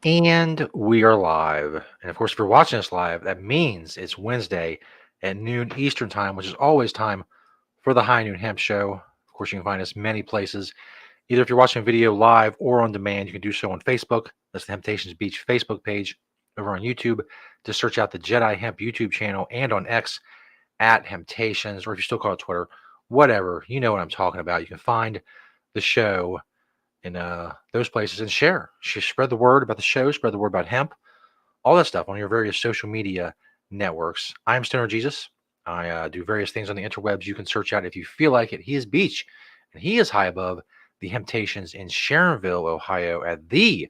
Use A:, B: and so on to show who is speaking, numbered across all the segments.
A: And we are live. And of course, if you're watching us live, that means it's Wednesday at noon Eastern time, which is always time for the High Noon Hemp Show. Of course, you can find us many places. Either if you're watching a video live or on demand, you can do so on Facebook. That's the Temptations Beach Facebook page. Over on YouTube, just search out the Jedi Hemp YouTube channel, and on X at Temptations, or if you still call it Twitter, whatever. You know what I'm talking about. You can find the show in those places and spread the word about the show, spread the word about hemp, all that stuff on your various social media networks. I'm Stoner Jesus. I do various things on the interwebs. You can search out if you feel like it. He is Beach, and he is high above the Hemptations in Sharonville, Ohio, at the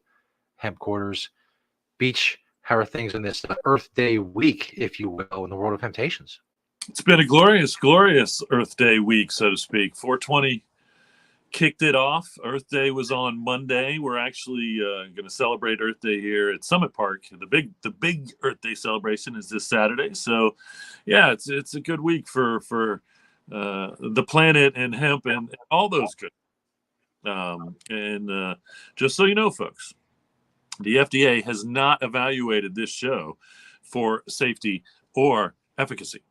A: hemp quarters. Beach, how are things in this Earth Day week, if you will, in the world of Hemptations?
B: It's been a glorious, glorious Earth Day week, so to speak. 420 kicked it off. Earth Day was on Monday. We're actually going to celebrate Earth Day here at Summit Park. The big Earth Day celebration is this Saturday. So, yeah, it's a good week for the planet and hemp and all those good. Just so you know, folks, the FDA has not evaluated this show for safety or efficacy,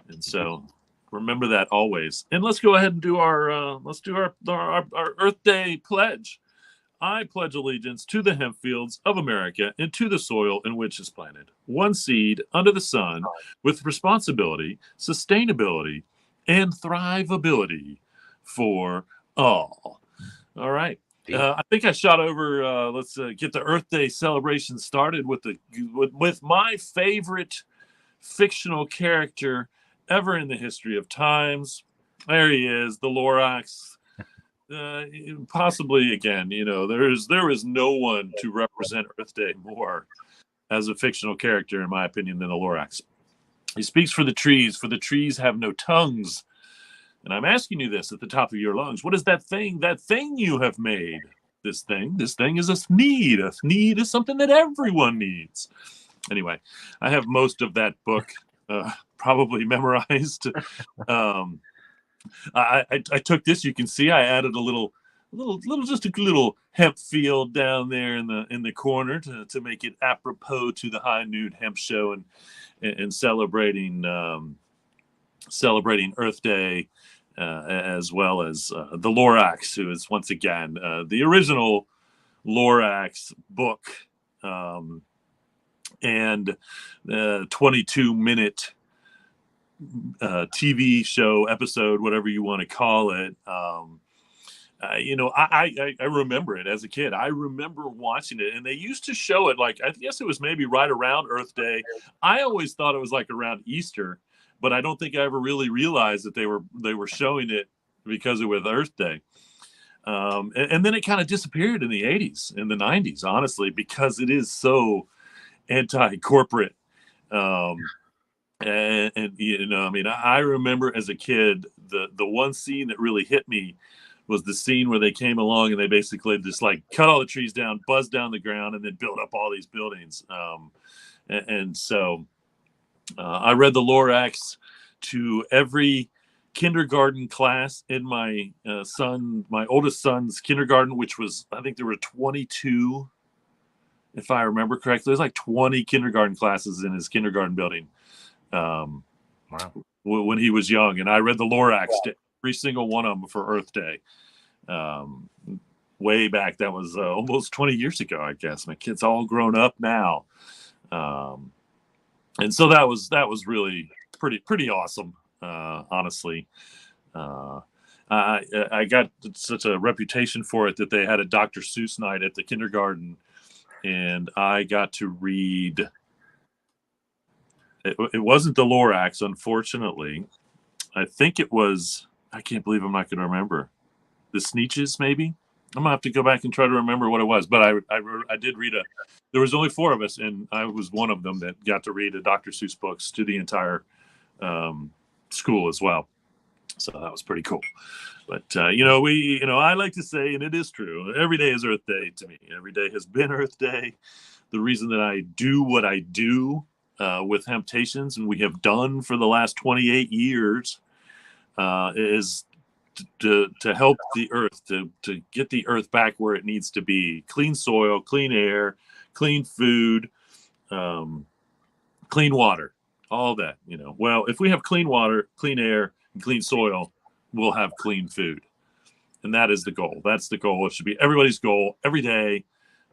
B: and so remember that always. And let's go ahead and do our Earth Day pledge. I pledge allegiance to the hemp fields of America and to the soil in which it's planted. One seed under the sun, with responsibility, sustainability, and thrivability for all. All right. I think I shot over. Let's get the Earth Day celebration started with my favorite fictional character ever in the history of times. There he is, the Lorax. Possibly again, there is no one to represent Earth Day more as a fictional character, in my opinion, than the Lorax. He speaks for the trees have no tongues. And I'm asking you this at the top of your lungs. What is that thing you have made? This thing is a need. A need is something that everyone needs. Anyway, I have most of that book probably memorized. I took this. You can see I added a little hemp field down there in the corner to make it apropos to the High Noon Hemp Show and celebrating Earth Day, as well as the Lorax, who is once again the original Lorax book, and 22-minute TV show episode, whatever you want to call it. I remember it as a kid. I remember watching it, and they used to show it I guess it was maybe right around Earth Day. I always thought it was around Easter, but I don't think I ever really realized that they were showing it because it was Earth Day. And then it kind of disappeared in the 80s, in the 90s, honestly, because it is so anti-corporate. I remember as a kid, the one scene that really hit me was the scene where they came along and they basically just cut all the trees down, buzzed down the ground, and then built up all these buildings. So I read the Lorax to every kindergarten class in my oldest son's kindergarten, which was, I think there were 22, if I remember correctly. There's 20 kindergarten classes in his kindergarten building. Wow. When he was young, and I read the Lorax to every single one of them for Earth Day. Way back, that was almost 20 years ago, I guess. My kid's all grown up now. And so that was really pretty awesome, honestly. I got such a reputation for it that they had a Dr. Seuss night at the kindergarten, and I got to read. It wasn't the Lorax, unfortunately. I think it was. I can't believe I'm not going to remember. The Sneetches, maybe. I'm gonna have to go back and try to remember what it was. But I did read there was only 4 of us, and I was one of them that got to read a Dr. Seuss books to the entire school as well. So that was pretty cool. But I like to say, and it is true, every day is Earth Day to me. Every day has been Earth Day. The reason that I do what I do with Hemptations, and we have done for the last 28 years, is to help the earth, to get the earth back where it needs to be. Clean soil, clean air, clean food, clean water, all that. Well, if we have clean water, clean air, and clean soil, we'll have clean food. And that is the goal. That's the goal. It should be everybody's goal every day.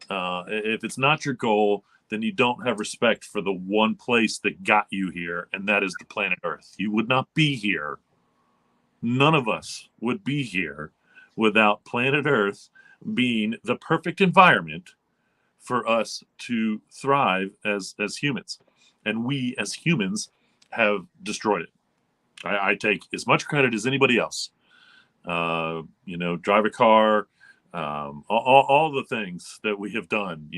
B: If it's not your goal, then you don't have respect for the one place that got you here, and that is the planet Earth. You would not be here. None of us would be here without planet Earth being the perfect environment for us to thrive as humans. And we as humans have destroyed it. I take as much credit as anybody else. Drive a car, all the things that we have done,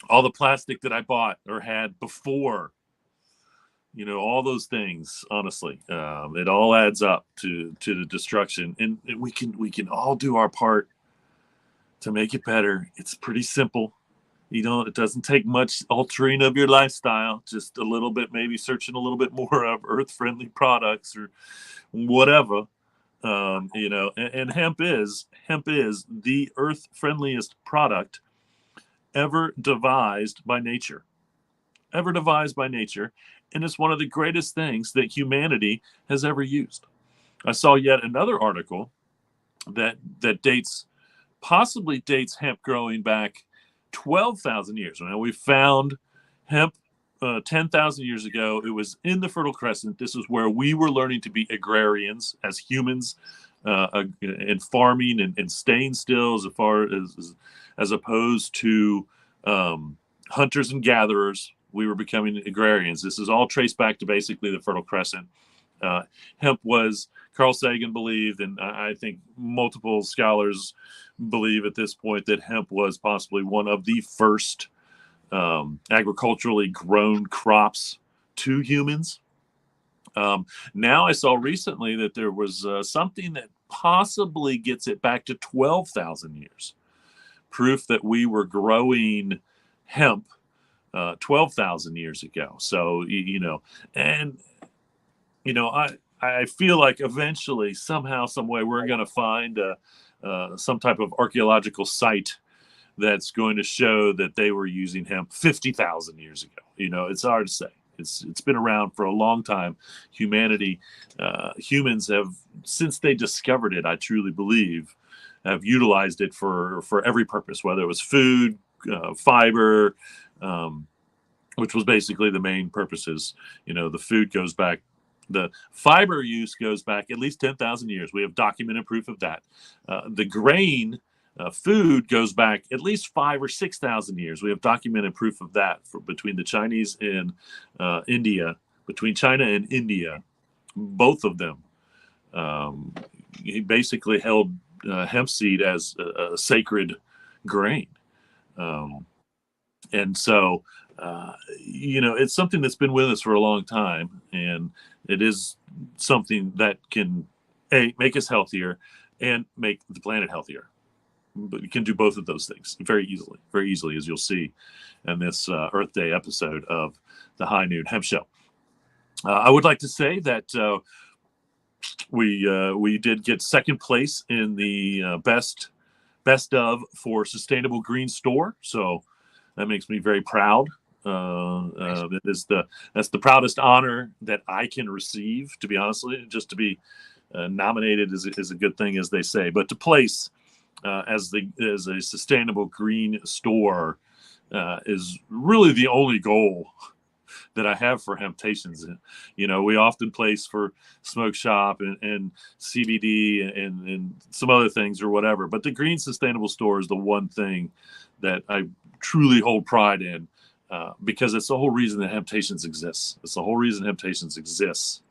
B: all the plastic that I bought or had before, all those things, honestly, it all adds up to the destruction, and we can all do our part to make it better. It's pretty simple. It doesn't take much altering of your lifestyle, just a little bit, maybe searching a little bit more of earth-friendly products or whatever. And hemp is the earth-friendliest product ever devised by nature. And it's one of the greatest things that humanity has ever used. I saw yet another article that possibly dates hemp growing back 12,000 years. Now, we found hemp 10,000 years ago. It was in the Fertile Crescent. This is where we were learning to be agrarians as humans, and farming and staying still as opposed to hunters and gatherers. We were becoming agrarians. This is all traced back to basically the Fertile Crescent. Hemp was, Carl Sagan believed, and I think multiple scholars believe at this point, that hemp was possibly one of the first agriculturally grown crops to humans. Now I saw recently that there was something that possibly gets it back to 12,000 years. Proof that we were growing hemp 12,000 years ago. So, I feel like eventually, somehow, some way, we're going to find some type of archaeological site that's going to show that they were using hemp 50,000 years ago. It's hard to say. It's been around for a long time. Humans have, since they discovered it, I truly believe, have utilized it for every purpose, whether it was food, fiber, which was basically the main purposes. The food goes back. The fiber use goes back at least 10,000 years. We have documented proof of that. The grain food goes back at least 5,000 or 6,000 years. We have documented proof of that between the Chinese and India, between China and India, both of them. He basically held hemp seed as a sacred grain. And so, it's something that's been with us for a long time, and it is something that can make us healthier and make the planet healthier. But you can do both of those things very easily, as you'll see in this Earth Day episode of the High Noon Hemp Show. I would like to say that we did get second place in the best of for Sustainable Green Store, so that makes me very proud. That's the proudest honor that I can receive, to be honest with you. Just to be nominated is a good thing, as they say, but to place as a Sustainable Green Store is really the only goal that I have for Hemptations. We often place for Smoke Shop and CBD and some other things or whatever, but the Green Sustainable Store is the one thing that I truly hold pride in, because it's the whole reason that Hemptations exists. It's the whole reason Hemptations exists,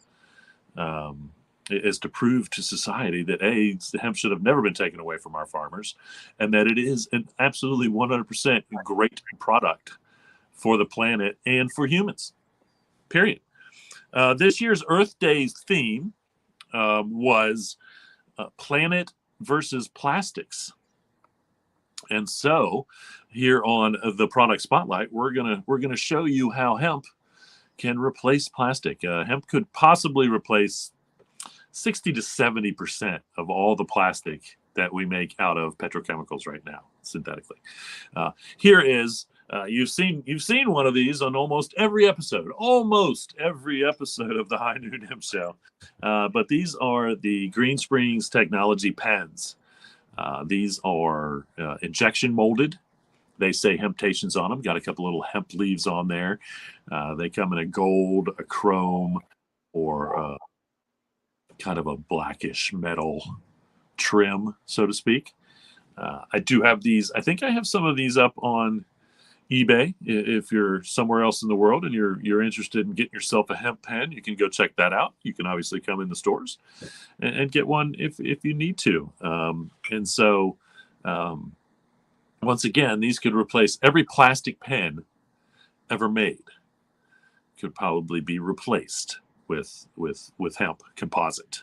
B: is to prove to society that the hemp should have never been taken away from our farmers, and that it is an absolutely 100% great product for the planet and for humans, period. This year's Earth Day's theme was planet versus plastics. And so here on the product spotlight, we're gonna show you how hemp can replace plastic. Hemp could possibly replace 60 to 70% of all the plastic that we make out of petrochemicals right now, synthetically. Here is you've seen one of these on almost every episode of the High Noon Hemp Show. But these are the Green Springs Technology pens. These are injection molded. They say Hemptations on them. Got a couple little hemp leaves on there. They come in a gold, a chrome, or kind of a blackish metal trim, so to speak. I do have these. I think I have some of these up on eBay. If you're somewhere else in the world and you're interested in getting yourself a hemp pen, you can go check that out. You can obviously come in the stores and get one if you need to. And so, once again, these could replace every plastic pen ever made. Could probably be replaced with hemp composite.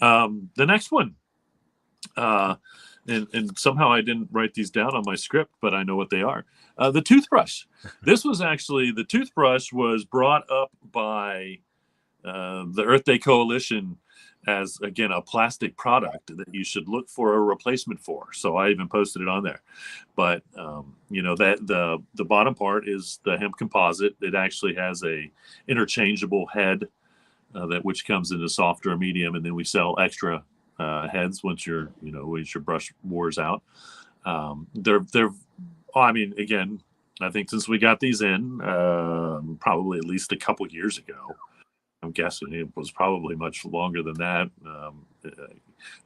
B: The next one. And somehow I didn't write these down on my script, but I know what they are. The toothbrush. This was actually, the toothbrush was brought up by the Earth Day Coalition as, again, a plastic product that you should look for a replacement for. So I even posted it on there. But, that the bottom part is the hemp composite. It actually has a interchangeable head which comes in a softer or medium, and then we sell extra heads once your brush wears out. Again, I think since we got these in, probably at least a couple years ago, I'm guessing it was probably much longer than that.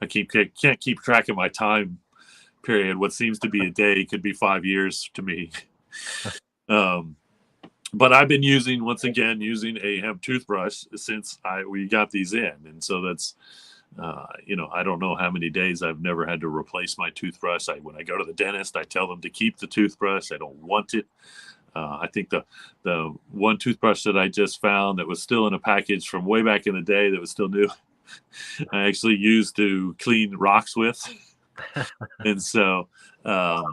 B: I can't keep track of my time period. What seems to be a day could be 5 years to me. But I've been using a hemp toothbrush since we got these in, and so that's. I don't know how many days I've never had to replace my toothbrush. When I go to the dentist, I tell them to keep the toothbrush. I don't want it. I think the one toothbrush that I just found that was still in a package from way back in the day that was still new, I actually used to clean rocks with. And so, that's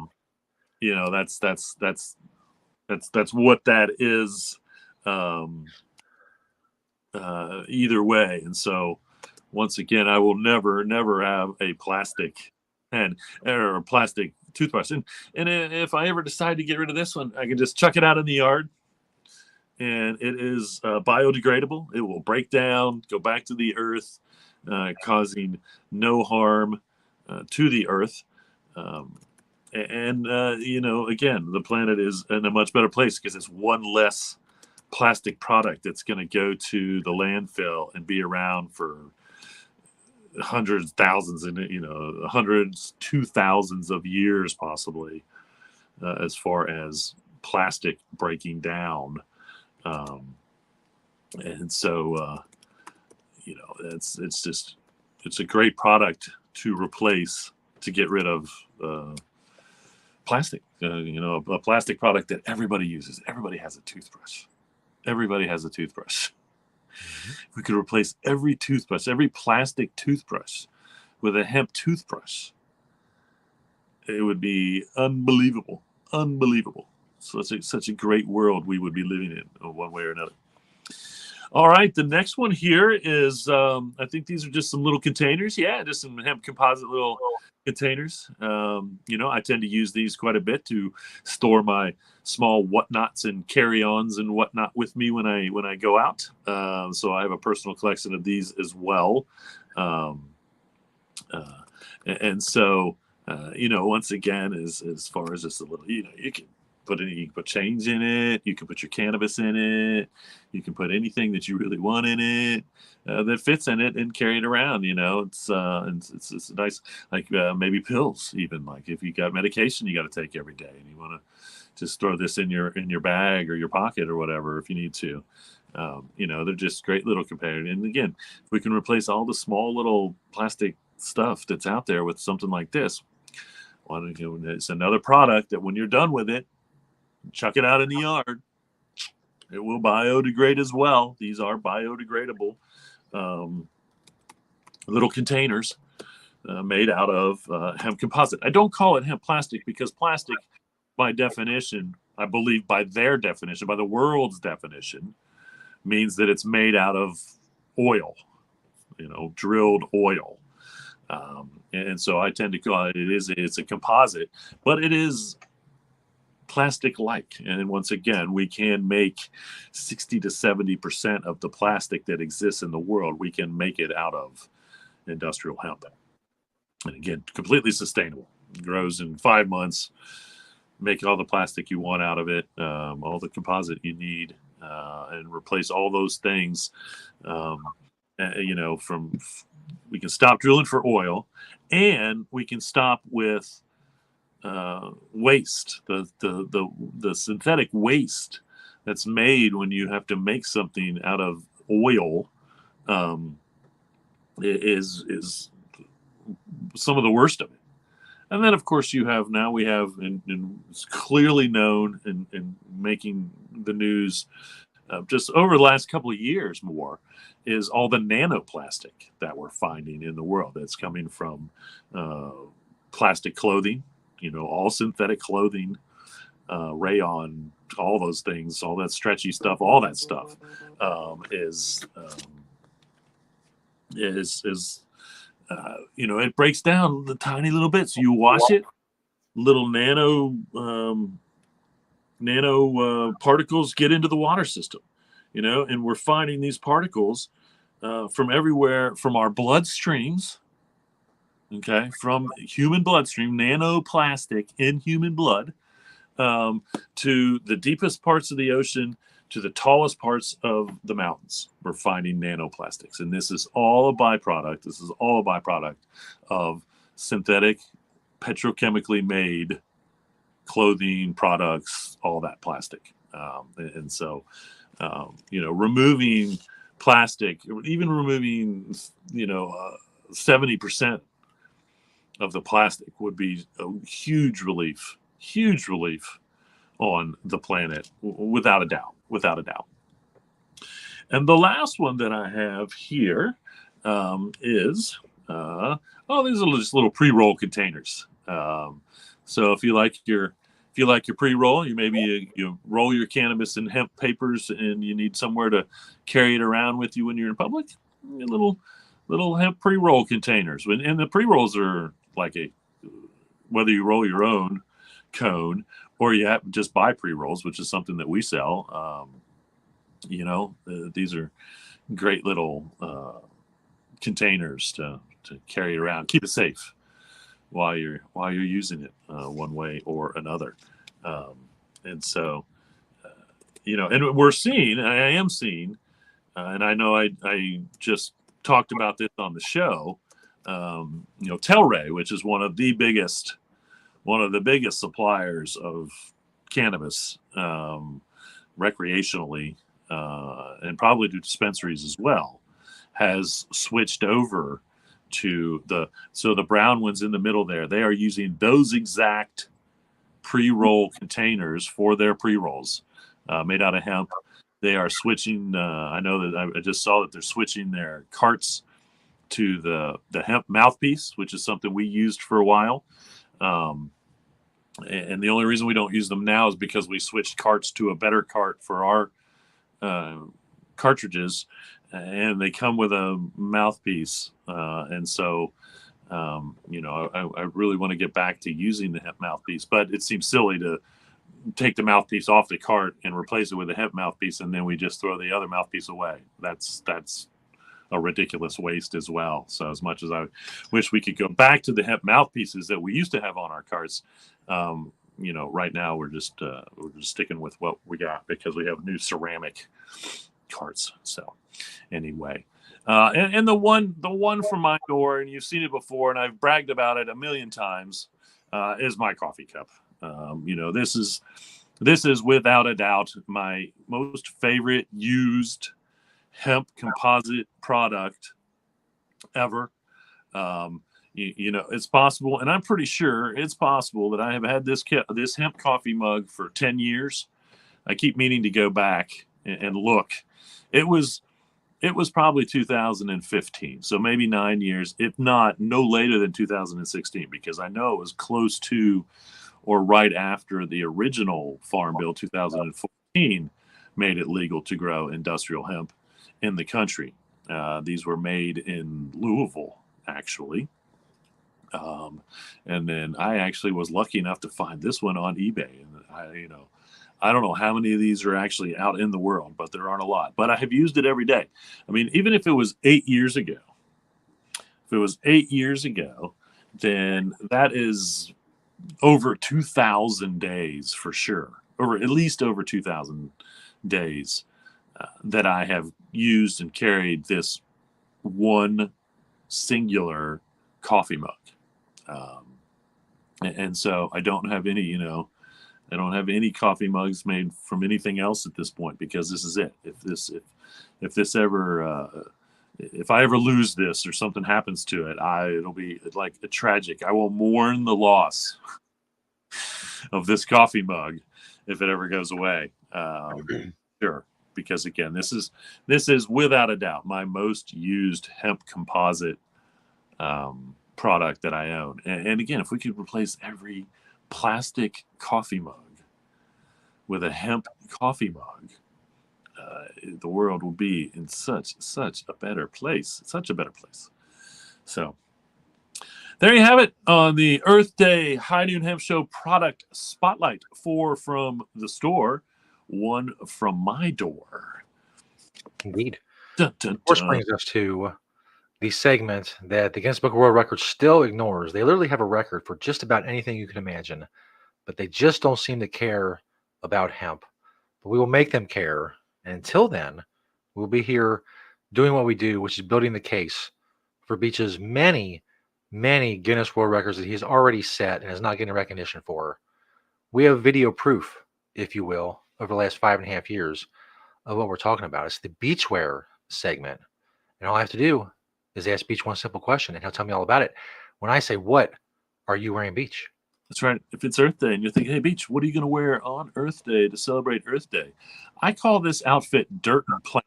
B: what that is. Either way. And so, once again, I will never have a plastic pen or a plastic toothbrush. And if I ever decide to get rid of this one, I can just chuck it out in the yard. And it is biodegradable. It will break down, go back to the earth, causing no harm to the earth. Again, the planet is in a much better place because it's one less plastic product that's going to go to the landfill and be around for hundreds, thousands, and hundreds to thousands of years, possibly, as far as plastic breaking down. And so, it's a great product to replace, to get rid of plastic. A plastic product that everybody uses. Everybody has a toothbrush. If we could replace every plastic toothbrush with a hemp toothbrush, it would be unbelievable. So it's such a great world we would be living in one way or another. All right, the next one here is, I think these are just some little containers. Yeah, just some hemp composite little containers. I tend to use these quite a bit to store my small whatnots and carry-ons and whatnot with me when I go out. So I have a personal collection of these as well. Once again, as far as just a little, you can put change in it. You can put your cannabis in it. You can put anything that you really want in it that fits in it and carry it around. It's nice, like maybe pills, even like if you got medication you got to take every day and you want to just throw this in your bag or your pocket or whatever if you need to. They're just great little companion. And again, if we can replace all the small little plastic stuff that's out there with something like this, it's another product that when you're done with it, chuck it out in the yard. It will biodegrade as well. These are biodegradable little containers made out of hemp composite. I don't call it hemp plastic because plastic, by definition, I believe by their definition, by the world's definition, means that it's made out of oil, drilled oil. And so I tend to call it's a composite, but it is plastic-like. And once again, we can make 60 to 70% of the plastic that exists in the world. We can make it out of industrial hemp. And again, completely sustainable. It grows in 5 months. Make all the plastic you want out of it, all the composite you need, and replace all those things. From we can stop drilling for oil, and we can stop with waste, the synthetic waste that's made when you have to make something out of oil. Is some of the worst of it. And then, of course, we have, and it's clearly known in making the news just over the last couple of years more, is all the nanoplastic that we're finding in the world that's coming from plastic clothing, all synthetic clothing, rayon, all those things, all that stretchy stuff, all that stuff is it breaks down the tiny little bits. You wash it, little nano particles get into the water system, and we're finding these particles from everywhere, from our bloodstreams, okay, from human bloodstream, nanoplastic in human blood, to the deepest parts of the ocean, to the tallest parts of the mountains. We're finding nanoplastics. And this is all a byproduct. This is all a byproduct of synthetic, petrochemically made clothing products, all that plastic. So, removing plastic, even removing, 70% of the plastic would be a huge relief on the planet, without a doubt. And the last one that I have here is these are just little pre-roll containers. So if you like your pre-roll, you roll your cannabis in hemp papers, and you need somewhere to carry it around with you when you're in public, little hemp pre-roll containers. And the pre-rolls are like whether you roll your own cone or you have just buy pre-rolls, which is something that we sell. These are great little containers to carry around, keep it safe while you're using it one way or another. And so, and I am seeing, and I know I just talked about this on the show. Telray, which is one of the biggest suppliers of cannabis recreationally, and probably to dispensaries as well, has switched over to the brown ones in the middle there. They are using those exact pre-roll containers for their pre-rolls made out of hemp. They are switching. I know that I just saw that they're switching their carts to the hemp mouthpiece, which is something we used for a while. And the only reason we don't use them now is because we switched carts to a better cart for our cartridges, and they come with a mouthpiece. And so, I really want to get back to using the hemp mouthpiece, but it seems silly to take the mouthpiece off the cart and replace it with a hemp mouthpiece, and then we just throw the other mouthpiece away. That's a ridiculous waste as well. So as much as I wish we could go back to the hemp mouthpieces that we used to have on our carts, right now we're just sticking with what we got because we have new ceramic carts. So anyway, and the one from my door, and you've seen it before, and I've bragged about it a million times, is my coffee cup. This is without a doubt my most favorite used hemp composite product ever. It's possible, and I'm pretty sure it's possible that I have had this hemp coffee mug for 10 years. I keep meaning to go back and look. It was probably 2015, so maybe 9 years, if not no later than 2016, because I know it was close to or right after the original Farm Bill 2014 made it legal to grow industrial hemp in the country. These were made in Louisville, actually. And then I actually was lucky enough to find this one on eBay. And I don't know how many of these are actually out in the world, but there aren't a lot. But I have used it every day. I mean, even if it was 8 years ago, then that is over 2,000 days for sure, over at least over 2,000 days that I have used and carried this one singular coffee mug. And so I don't have any, I don't have any coffee mugs made from anything else at this point, because this is it. If I ever lose this or something happens to it, it'll be like a tragic. I will mourn the loss of this coffee mug if it ever goes away. Sure, because again, this is without a doubt my most used hemp composite product that I own. And again, if we could replace every plastic coffee mug with a hemp coffee mug, the world will be in such a better place. Such a better place. So there you have it on the Earth Day High Noon Hemp Show product spotlight. 4 from the store, 1 from my door.
A: Indeed.
B: Dun, dun,
A: Which
B: dun.
A: brings us to the segment that the Guinness Book of World Records still ignores. They literally have a record for just about anything you can imagine, but they just don't seem to care about hemp. But we will make them care. And until then, we'll be here doing what we do, which is building the case for Beach's many, many Guinness World Records that he's already set and is not getting recognition for. We have video proof, if you will, over the last 5.5 years of what we're talking about. It's the beachwear segment. And all I have to do is ask Beach one simple question, and he'll tell me all about it. When I say, "What are you wearing, Beach?"
B: That's right. If it's Earth Day and you're thinking, hey, Beach, what are you going to wear on Earth Day to celebrate Earth Day? I call this outfit dirt and plant.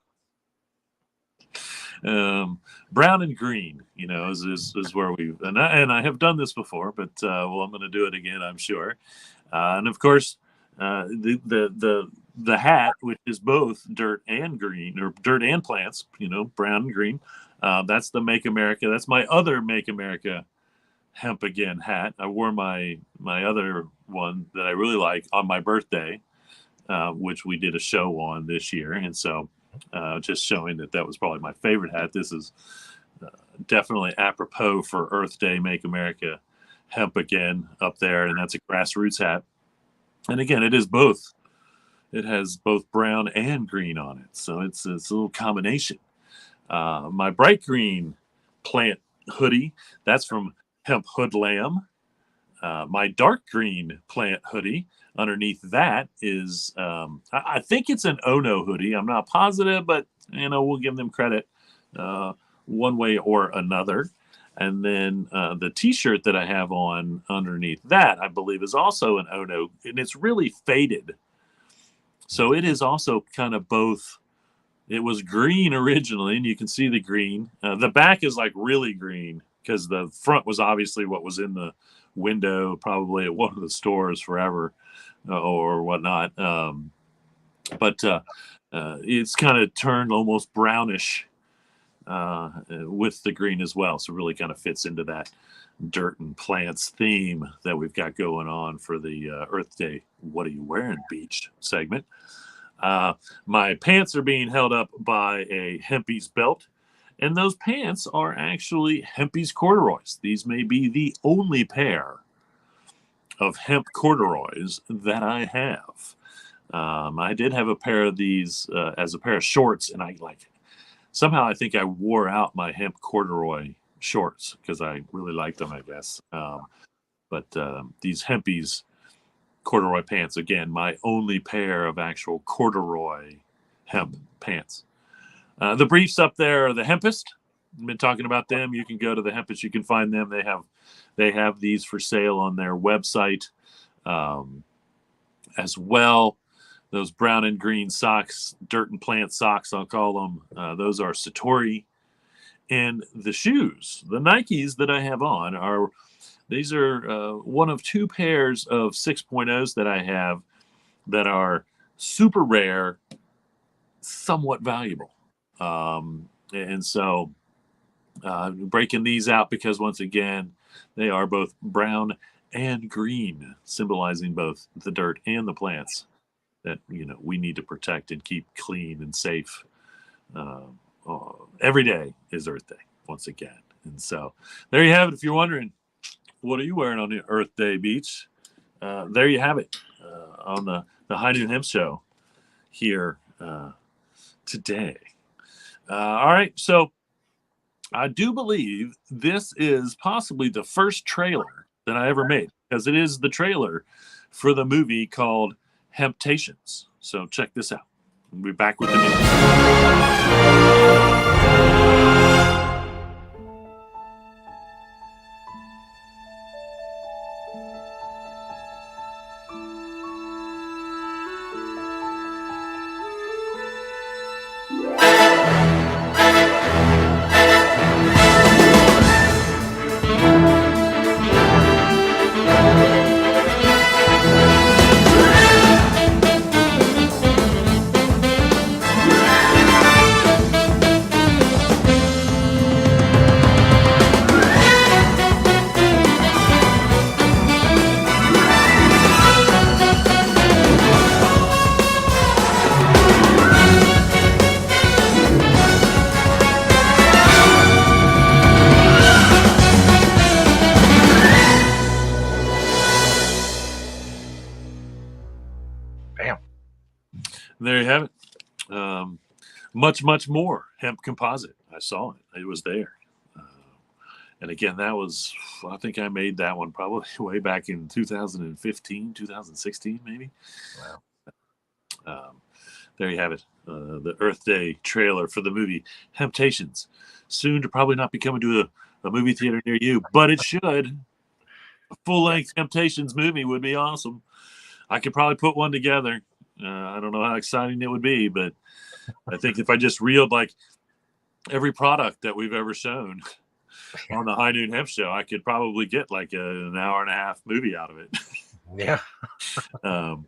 B: Brown and green, is where I have done this before, but I'm going to do it again, I'm sure. And of course, the hat, which is both dirt and green, or dirt and plants, brown and green. That's the Make America. That's my other Make America Hemp Again hat. I wore my other one that I really like on my birthday, which we did a show on this year, and so just showing that was probably my favorite hat. This is definitely apropos for Earth Day, Make America Hemp Again up there, and that's a grassroots hat. And again, it is both. It has both brown and green on it, so it's a little combination. My bright green plant hoodie, that's from Hemp Hoodlam. My dark green plant hoodie, underneath that is, I think it's an Ono hoodie. I'm not positive, but we'll give them credit one way or another. And then the T-shirt that I have on underneath that, I believe, is also an Ono, and it's really faded. So it is also kind of both. It was green originally, and you can see the green. The back is like really green, because the front was obviously what was in the window, probably at one of the stores forever or whatnot. But it's kind of turned almost brownish with the green as well. So really kind of fits into that dirt and plants theme that we've got going on for the Earth Day What Are You Wearing, Beach segment. My pants are being held up by a Hempy's belt. And those pants are actually Hempy's corduroys. These may be the only pair of hemp corduroys that I have. I did have a pair of these as a pair of shorts, and I somehow I think I wore out my hemp corduroy shorts because I really liked them, I guess. But these Hempy's corduroy pants, again, my only pair of actual corduroy hemp pants. The briefs up there are the Hempest. I've been talking about them. You can go to the Hempest. You can find them. They have these for sale on their website as well. Those brown and green socks, dirt and plant socks, I'll call them. Those are Satori. And the shoes, the Nikes that I have on, these are one of 2 pairs of 6.0s that I have that are super rare, somewhat valuable. And so breaking these out because, once again, They are both brown and green, symbolizing both the dirt and the plants that we need to protect and keep clean and safe. Every day is Earth Day once again, and so there you have it. If you're wondering, what are you wearing on the Earth Day beach? There you have it on the High Noon Hemp Show here today. All right, so I do believe this is possibly the first trailer that I ever made, because it is the trailer for the movie called Hemptations. So check this out. We'll be back with the news. There you have it. Much more hemp composite. I saw it. It was there. And again, I think I made that one probably way back in 2015, 2016, maybe. Wow. There you have it. The Earth Day trailer for the movie Hemptations. Soon to probably not be coming to a movie theater near you, but it should. A full-length Hemptations movie would be awesome. I could probably put one together. I don't know how exciting it would be, but I think if I just reeled like every product that we've ever shown on the High Noon Hemp Show, I could probably get like an hour and a half movie out of it.
A: Yeah.
B: And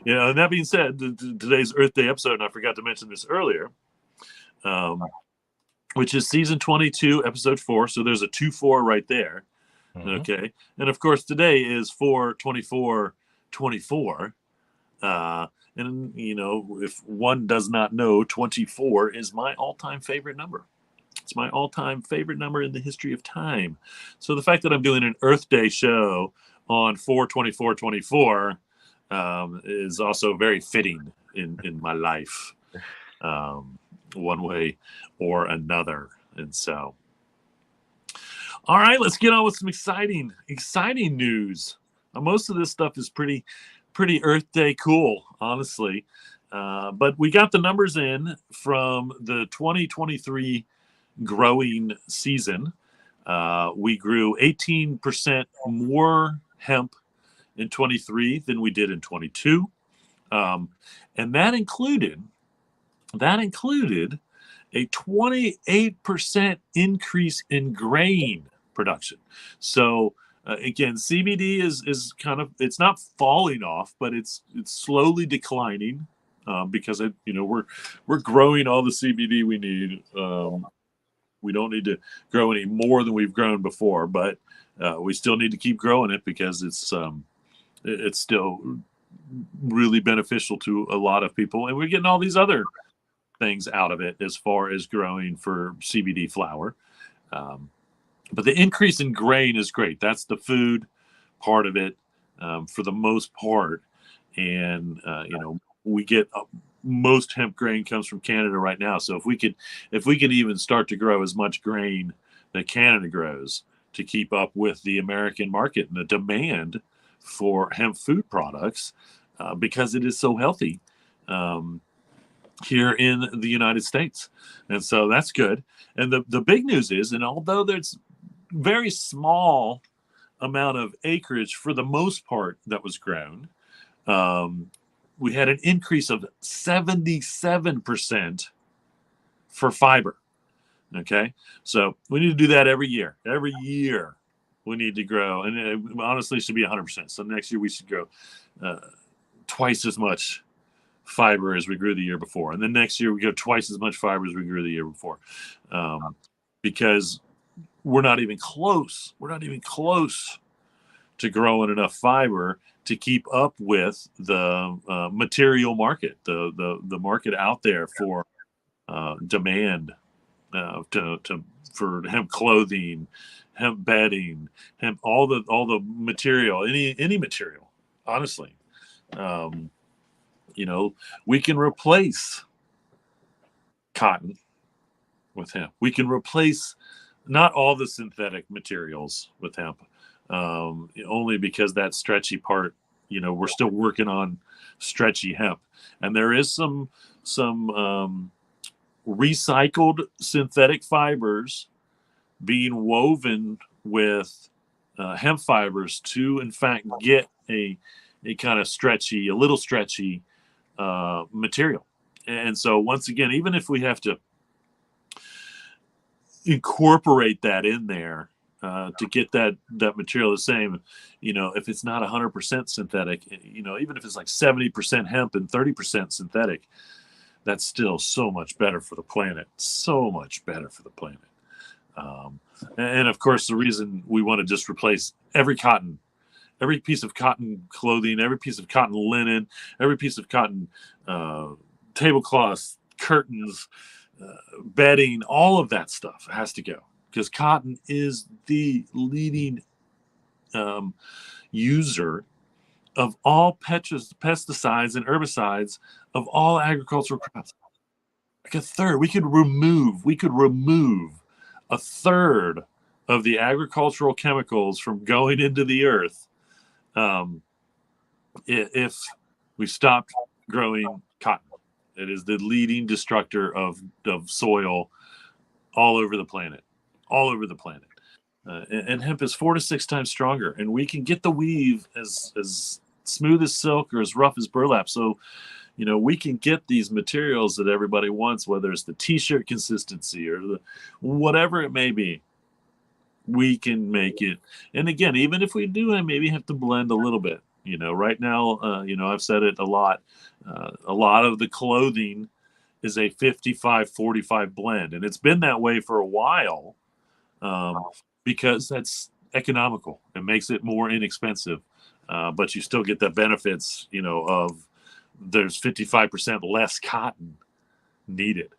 B: that being said, today's Earth Day episode, and I forgot to mention this earlier, which is season 22, episode 4. So there's a 2-4 right there. Mm-hmm. Okay. And of course, today is 4/24/24. And, if one does not know, 24 is my all-time favorite number. It's my all-time favorite number in the history of time. So the fact that I'm doing an Earth Day show on 4/24/24 is also very fitting in my life, one way or another. And so, all right, let's get on with some exciting news. Most of this stuff is pretty Earth Day cool, honestly. But we got the numbers in from the 2023 growing season. We grew 18% more hemp in 23 than we did in 22. And that included a 28% increase in grain production. So again, CBD is kind of, it's not falling off, but it's slowly declining because we're growing all the CBD we need. We don't need to grow any more than we've grown before, but we still need to keep growing it because it's still really beneficial to a lot of people, and we're getting all these other things out of it as far as growing for CBD flower. But the increase in grain is great. That's the food part of it for the most part. And, we get most hemp grain comes from Canada right now. So if we could even start to grow as much grain that Canada grows to keep up with the American market and the demand for hemp food products, because it is so healthy here in the United States. And so that's good. And the big news is, and although there's very small amount of acreage for the most part that was grown, we had an increase of 77% for fiber. Okay, so we need to do that every year. Every year we need to grow, and it honestly should be 100%. So next year we should grow twice as much fiber as we grew the year before, and then next year we go twice as much fiber as we grew the year before, because we're not even close. We're not even close to growing enough fiber to keep up with the material market, the market out there for demand for hemp clothing, hemp bedding, hemp all the material, any material. Honestly, we can replace cotton with hemp. We can replace not all the synthetic materials with hemp, only because that stretchy part, we're still working on stretchy hemp, and there is some recycled synthetic fibers being woven with hemp fibers to, in fact, get a kind of stretchy, a little stretchy material. And so, once again, even if we have to incorporate that in there to get that material the same, if it's not 100% synthetic, even if it's like 70% hemp and 30% synthetic, that's still so much better for the planet. So much better for the planet. And of course, the reason we want to just replace every piece of cotton clothing, every piece of cotton linen, every piece of cotton tablecloths, curtains, bedding, all of that stuff has to go, because cotton is the leading user of all pesticides and herbicides of all agricultural crops. Like a third. We could remove a third of the agricultural chemicals from going into the earth if we stopped growing cotton. It is the leading destructor of soil all over the planet. And hemp is 4 to 6 times stronger, and we can get the weave as smooth as silk or as rough as burlap. So, we can get these materials that everybody wants, whether it's the t-shirt consistency or the whatever it may be. We can make it. And again, even if we do, I maybe have to blend a little bit. Right now, I've said it a lot. A lot of the clothing is a 55-45 blend, and it's been that way for a while because that's economical. It makes it more inexpensive, but you still get the benefits, of there's 55% less cotton needed.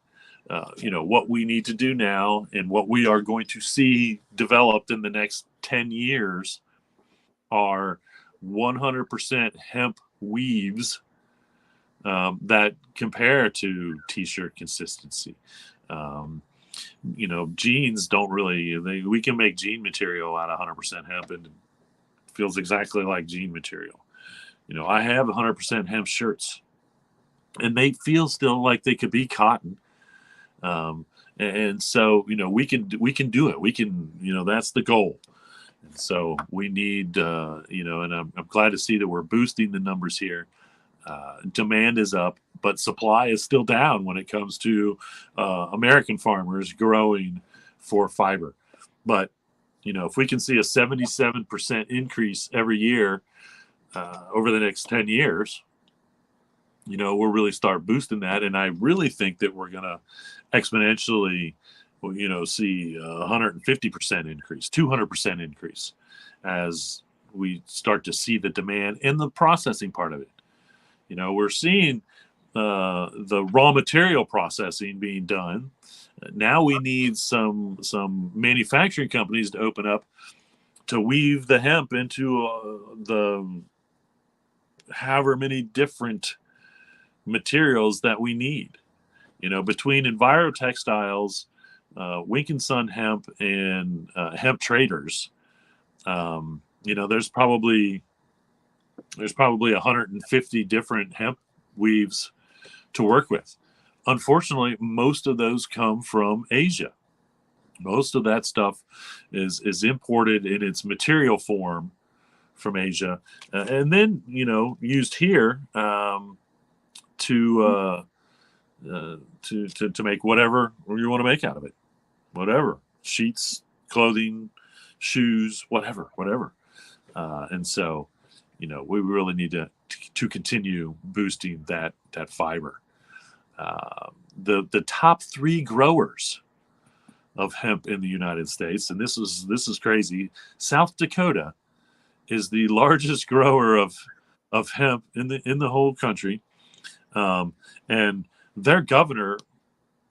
B: What we need to do now and what we are going to see developed in the next 10 years are 100% hemp weaves that compare to t-shirt consistency. Jeans don't really, we can make jean material out of 100% hemp, and it feels exactly like jean material. I have 100% hemp shirts, and they feel still like they could be cotton. And so, we can do it. We can, that's the goal. And so we need, and I'm glad to see that we're boosting the numbers here. Demand is up, but supply is still down when it comes to American farmers growing for fiber. But, if we can see a 77% increase every year over the next 10 years, we'll really start boosting that. And I really think that we're going to exponentially, see 150% increase, 200% increase as we start to see the demand and the processing part of it. We're seeing the raw material processing being done. Now we need some manufacturing companies to open up to weave the hemp into the however many different materials that we need. Between EnviroTextiles, Winkinson Hemp, and Hemp Traders, there's probably 150 different hemp weaves to work with. Unfortunately, most of those come from Asia. Most of that stuff is imported in its material form from Asia, and then used here to make whatever you want to make out of it, whatever, sheets, clothing, shoes, whatever. And so, we really need to continue boosting that fiber. The top 3 growers of hemp in the United States, and this is crazy. South Dakota is the largest grower of hemp in the whole country, and their governor,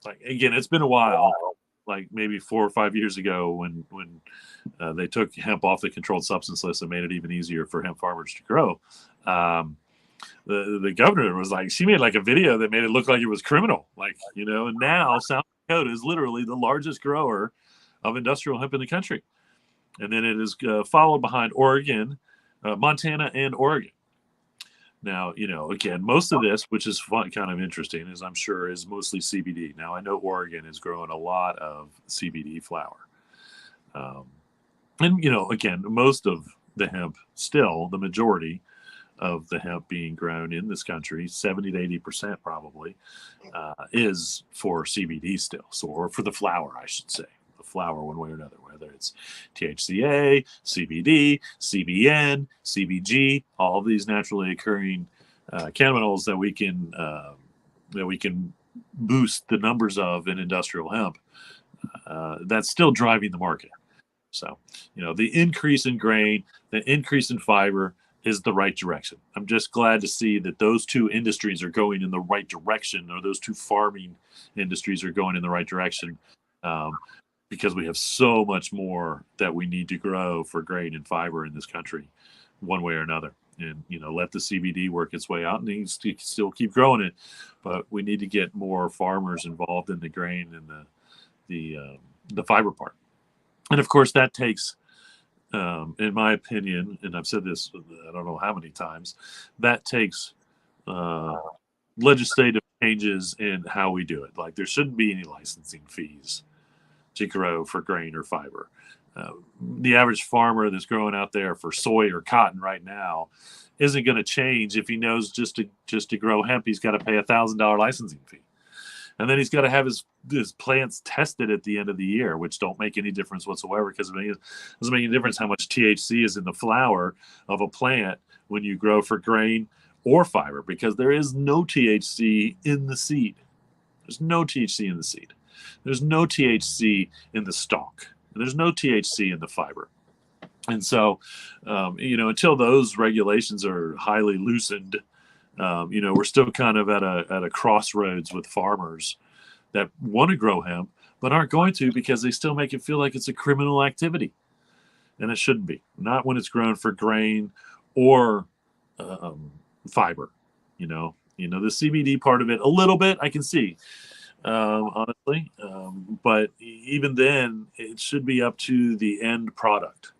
B: like, again, it's been a while, like maybe 4 or 5 years ago when they took hemp off the controlled substance list and made it even easier for hemp farmers to grow. The governor was like, she made like a video that made it look like it was criminal, like, and now South Dakota is literally the largest grower of industrial hemp in the country. And then it is followed behind Oregon, Montana, and Oregon. Now, again, most of this, which is fun, kind of interesting, is I'm sure is mostly CBD. Now, I know Oregon is growing a lot of CBD flower. And, again, most of the hemp, still the majority of the hemp being grown in this country, 70 to 80% probably, is for CBD still. So, or for the flower, I should say. The flower, one way or another, whether it's THCA, CBD, CBN, CBG, all of these naturally occurring cannabinoids that we can boost the numbers of in industrial hemp. That's still driving the market. So, the increase in grain, the increase in fiber is the right direction. I'm just glad to see that those two industries are going in the right direction, or those two farming industries are going in the right direction, because we have so much more that we need to grow for grain and fiber in this country, one way or another. And, let the CBD work its way out, and you still keep growing it, but we need to get more farmers involved in the grain and the fiber part. And of course, that takes, in my opinion, and I've said this I don't know how many times, that takes legislative changes in how we do it. Like, there shouldn't be any licensing fees to grow for grain or fiber. The average farmer that's growing out there for soy or cotton right now isn't going to change if he knows just to grow hemp, he's got to pay $1,000 licensing fee. And then he's got to have his plants tested at the end of the year, which don't make any difference whatsoever, because it doesn't make any difference how much THC is in the flower of a plant when you grow for grain or fiber, because there is no THC in the seed. There's no THC in the seed. There's no THC in the stalk. And there's no THC in the fiber. And so, until those regulations are highly loosened, we're still kind of at a crossroads with farmers that want to grow hemp, but aren't going to, because they still make it feel like it's a criminal activity. And it shouldn't be. Not when it's grown for grain or fiber. The CBD part of it, a little bit, I can see, honestly. But even then, it should be up to the end product.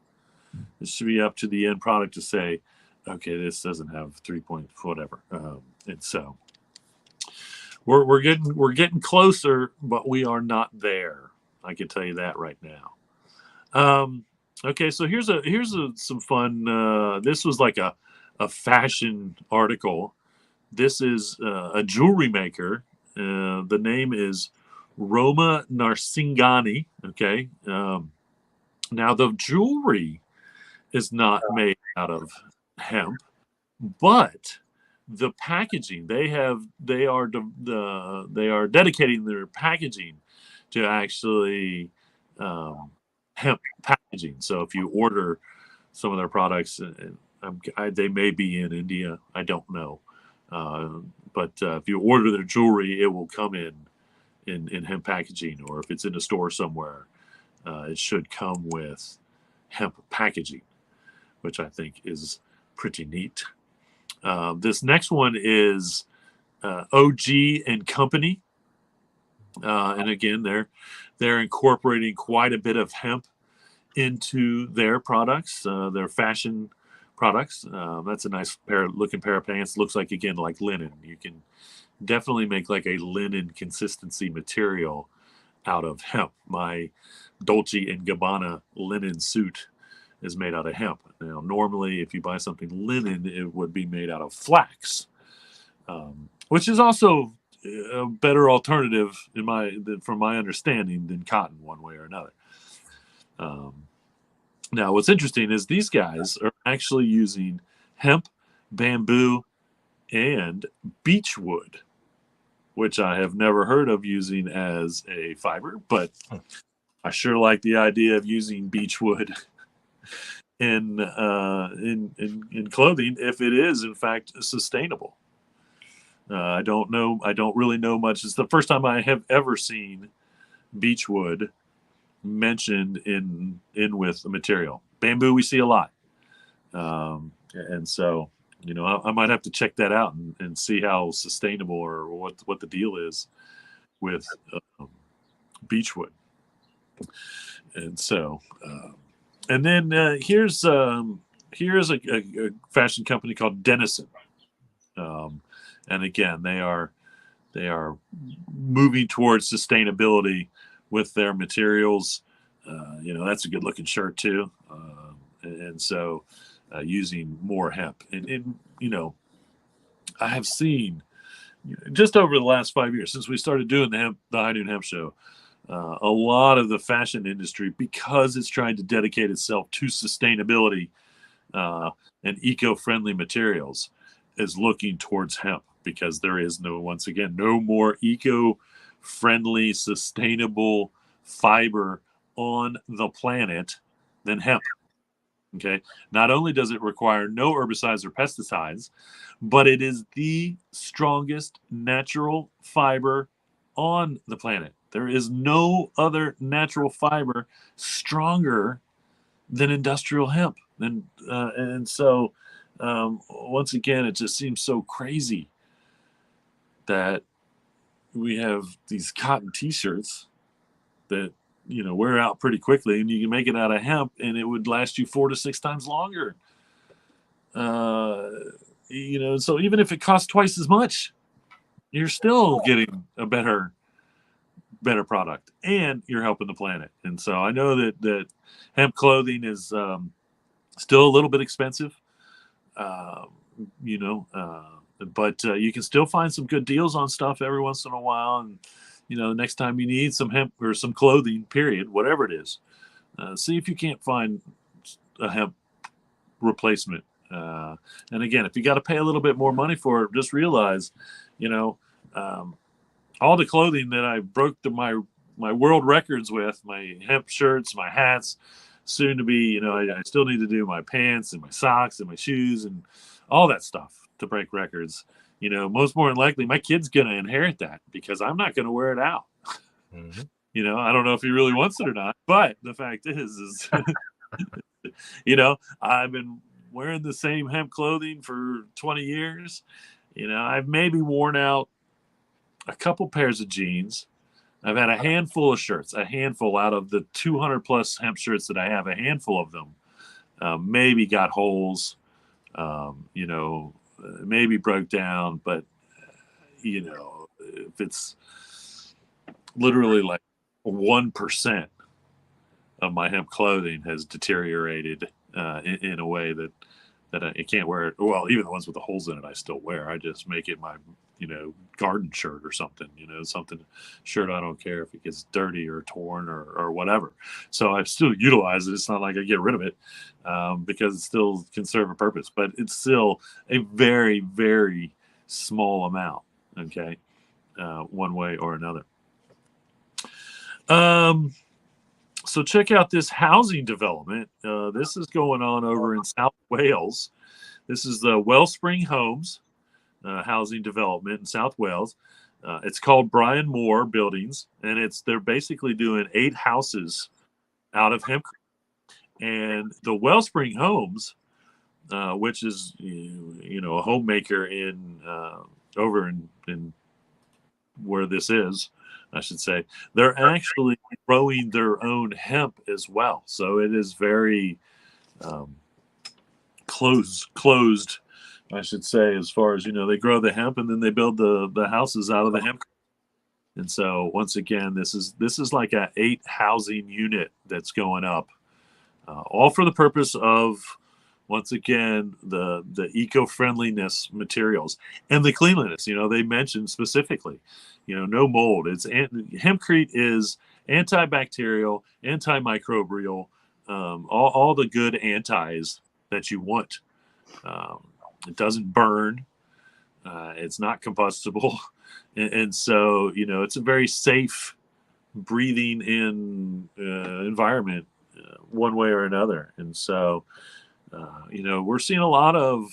B: It should be up to the end product to say, okay, this doesn't have 3 point whatever. And so we're getting closer, but we are not there. I can tell you that right now. Okay, so here's some fun. This was like a fashion article. This is a jewelry maker. The name is Roma Narsingani. Okay. Now the jewelry is not made out of hemp, but the packaging they are dedicating their packaging to actually hemp packaging. So if you order some of their products, they may be in India, I don't know, but if you order their jewelry, it will come in hemp packaging, or if it's in a store somewhere, it should come with hemp packaging, which I think is pretty neat. This next one is OG and Company, and again, they're incorporating quite a bit of hemp into their products, their fashion products. That's a nice looking pair of pants. Looks like, again, like linen. You can definitely make like a linen consistency material out of hemp. My Dolce and Gabbana linen suit is made out of hemp. Now, normally, if you buy something linen, it would be made out of flax, which is also a better alternative from my understanding than cotton, one way or another. Now, what's interesting is these guys are actually using hemp, bamboo, and beechwood, which I have never heard of using as a fiber, but I sure like the idea of using beechwood in clothing if it is in fact sustainable. I don't know. I don't really know much. It's the first time I have ever seen beechwood mentioned in with the material. Bamboo we see a lot, and so I might have to check that out and see how sustainable or what the deal is with beechwood. And so, and then here's a fashion company called Denizen, and again they are moving towards sustainability with their materials. That's a good looking shirt too, and so using more hemp. And I have seen just over the last 5 years since we started doing the High Noon Hemp Show. A lot of the fashion industry, because it's trying to dedicate itself to sustainability and eco-friendly materials, is looking towards hemp, because there is once again, no more eco-friendly, sustainable fiber on the planet than hemp. Okay. Not only does it require no herbicides or pesticides, but it is the strongest natural fiber on the planet. There is no other natural fiber stronger than industrial hemp. And so, once again, it just seems so crazy that we have these cotton T-shirts that wear out pretty quickly, and you can make it out of hemp, and it would last you 4 to 6 times longer. So even if it costs twice as much, you're still getting a better product, and you're helping the planet. And so I know that hemp clothing is still a little bit expensive, but you can still find some good deals on stuff every once in a while. And the next time you need some hemp or some clothing, period, whatever it is, see if you can't find a hemp replacement. And again, if you got to pay a little bit more money for it, just realize, all the clothing that I broke my world records with, my hemp shirts, my hats, soon to be, I still need to do my pants and my socks and my shoes and all that stuff to break records. Most more than likely, my kid's going to inherit that, because I'm not going to wear it out.
A: Mm-hmm.
B: I don't know if he really wants it or not, but the fact is I've been wearing the same hemp clothing for 20 years. I've maybe worn out a couple pairs of jeans. I've had a handful of shirts, a handful out of the 200 plus hemp shirts that I have, a handful of them maybe got holes, maybe broke down, but if it's literally like 1% of my hemp clothing has deteriorated in a way that I can't wear it. Well, even the ones with the holes in it, I still wear. I just make it my garden shirt or something. Something shirt. I don't care if it gets dirty or torn or whatever. So I still utilize it. It's not like I get rid of it because it still can serve a purpose. But it's still a very, very small amount. Okay, one way or another. So check out this housing development. This is going on over in South Wales. This is the Wellspring Homes housing development in South Wales. It's called Brian Moore Buildings, and they're basically doing 8 houses out of hemp. And the Wellspring Homes, which is a homemaker in over in where this is, I should say, they're actually growing their own hemp as well. So it is very closed, I should say, as far as, they grow the hemp and then they build the houses out of the hemp. And so once again, this is like a 8 housing unit that's going up, all for the purpose of, once again, the eco-friendliness materials and the cleanliness. They mentioned specifically, no mold. Hempcrete is antibacterial, antimicrobial, all the good antis that you want. It doesn't burn. It's not combustible. And so, it's a very safe breathing in environment one way or another. And so, we're seeing a lot of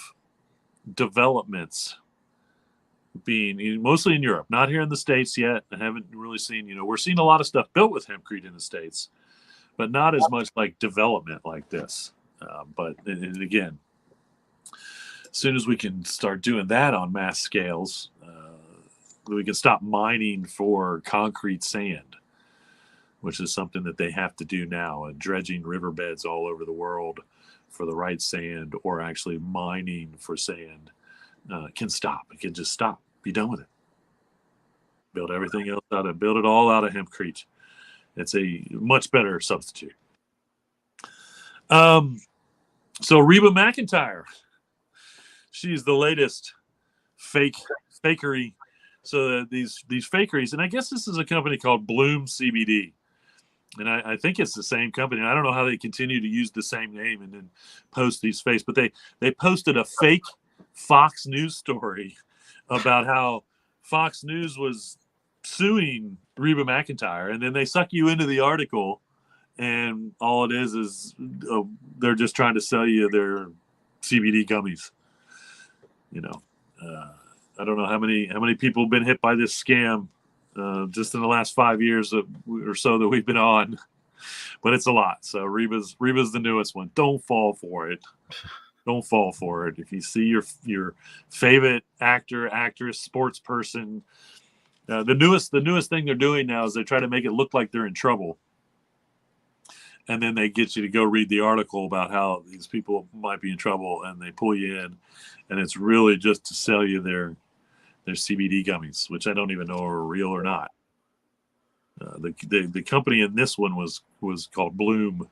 B: developments being mostly in Europe, not here in the States yet. I haven't really seen, we're seeing a lot of stuff built with hempcrete in the States, but not as much like development like this. And again, as soon as we can start doing that on mass scales, we can stop mining for concrete sand, which is something that they have to do now, and dredging riverbeds all over the world for the right sand, or actually mining for sand, can stop. It can just stop. Be done with it. Build everything else build it all out of hempcrete. It's a much better substitute. So Reba McEntire, she's the latest fakery. So these fakeries, and I guess this is a company called Bloom CBD. And I think it's the same company. I don't know how they continue to use the same name and then post these fakes, but they posted a fake Fox News story about how Fox News was suing Reba McEntire, and then they suck you into the article, and all it is they're just trying to sell you their CBD gummies. I don't know how many people have been hit by this scam just in the last 5 years or so that we've been on, but it's a lot. So Reba's the newest one. Don't fall for it. Don't fall for it. If you see your favorite actor, actress, sports person, the newest thing they're doing now is they try to make it look like they're in trouble, and then they get you to go read the article about how these people might be in trouble, and they pull you in, and it's really just to sell you their CBD gummies, which I don't even know are real or not. The company in this one was called Bloom,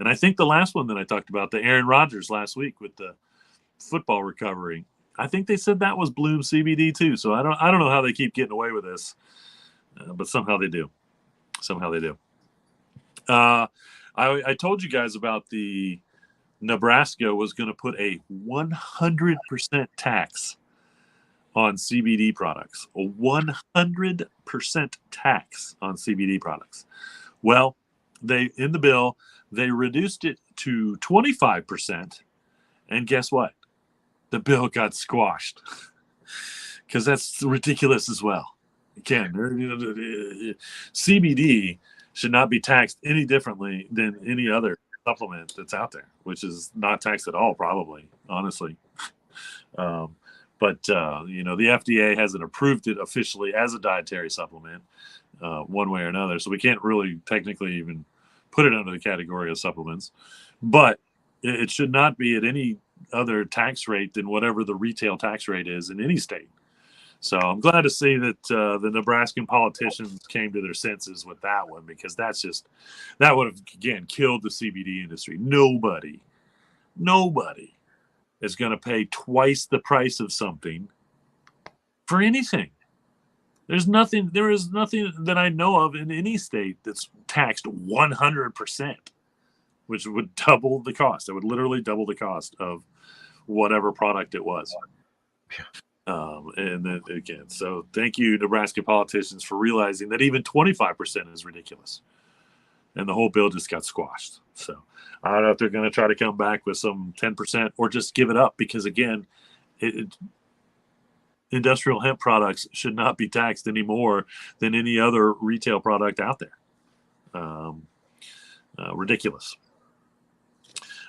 B: and I think the last one that I talked about, the Aaron Rodgers last week with the football recovery, I think they said that was Bloom CBD too. So I don't know how they keep getting away with this, but somehow they do. I told you guys about the Nebraska was going to put a 100% tax on CBD products, a 100% tax on CBD products. Well, in the bill, they reduced it to 25%, and guess what? The bill got squashed because that's ridiculous as well. Again, CBD should not be taxed any differently than any other supplement that's out there, which is not taxed at all, probably, honestly. But the FDA hasn't approved it officially as a dietary supplement one way or another. So we can't really technically even put it under the category of supplements. But it should not be at any other tax rate than whatever the retail tax rate is in any state. So I'm glad to see that the Nebraskan politicians came to their senses with that one, because that would have, again, killed the CBD industry. Nobody is going to pay twice the price of something for anything. There is nothing that I know of in any state that's taxed 100%, which would double the cost. It would literally double the cost of whatever product it was. And then again, so thank you, Nebraska politicians, for realizing that even 25% is ridiculous. And the whole bill just got squashed. So I don't know if they're going to try to come back with some 10% or just give it up, because, again, industrial hemp products should not be taxed any more than any other retail product out there. Ridiculous.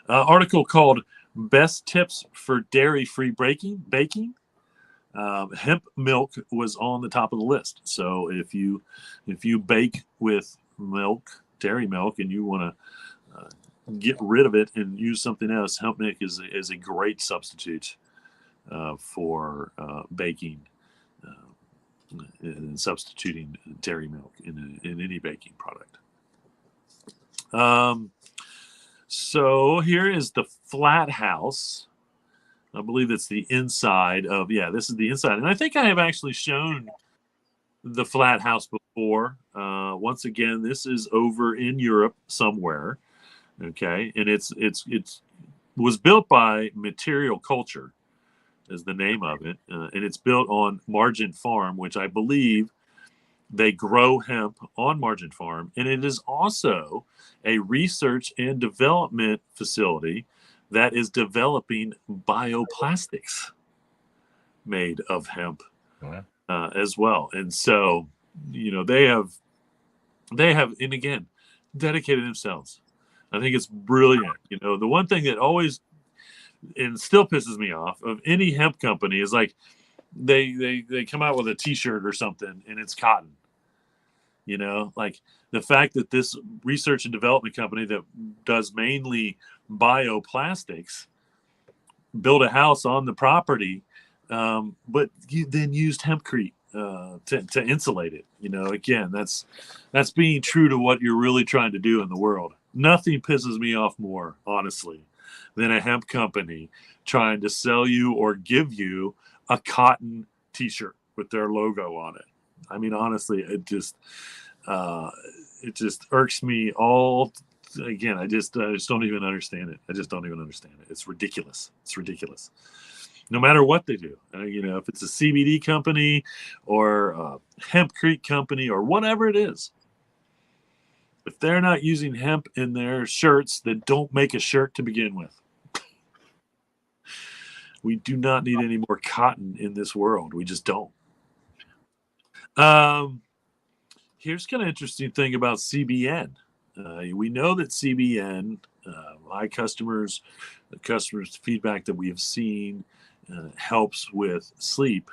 B: Article called Best Tips for Dairy-Free Baking. Hemp milk was on the top of the list. So if you bake with dairy milk, and you want to get rid of it and use something else, hemp milk is a great substitute for baking and substituting dairy milk in any baking product. So here is the flat house. I believe it's the inside of, this is the inside. And I think I have actually shown the flat house before. Once again, this is over in Europe somewhere. Okay. And it was built by Material Culture is the name of it. And it's built on Margent Farm, which I believe They grow hemp on Margin Farm, and it is also a research and development facility that is developing bioplastics made of hemp
A: Yeah.
B: as well. And so, they have, and again, dedicated themselves. I think it's brilliant. The one thing that always and still pisses me off of any hemp company is like they come out with a T-shirt or something and it's cotton. Like the fact that this research and development company that does mainly bioplastics built a house on the property, but you then used hempcrete to insulate it. Again, that's being true to what you're really trying to do in the world. Nothing pisses me off more, honestly, than a hemp company trying to sell you or give you a cotton T-shirt with their logo on it. I mean, honestly, it just irks me all. Again, I just don't even understand it. I just don't even understand it. It's ridiculous. It's ridiculous. No matter what they do, if it's a CBD company or a hempcrete company or whatever it is, if they're not using hemp in their shirts, then don't make a shirt to begin with. We do not need any more cotton in this world. We just don't. Here's kind of interesting thing about CBN. We know that CBN, my customers, the customers' feedback that we have seen helps with sleep.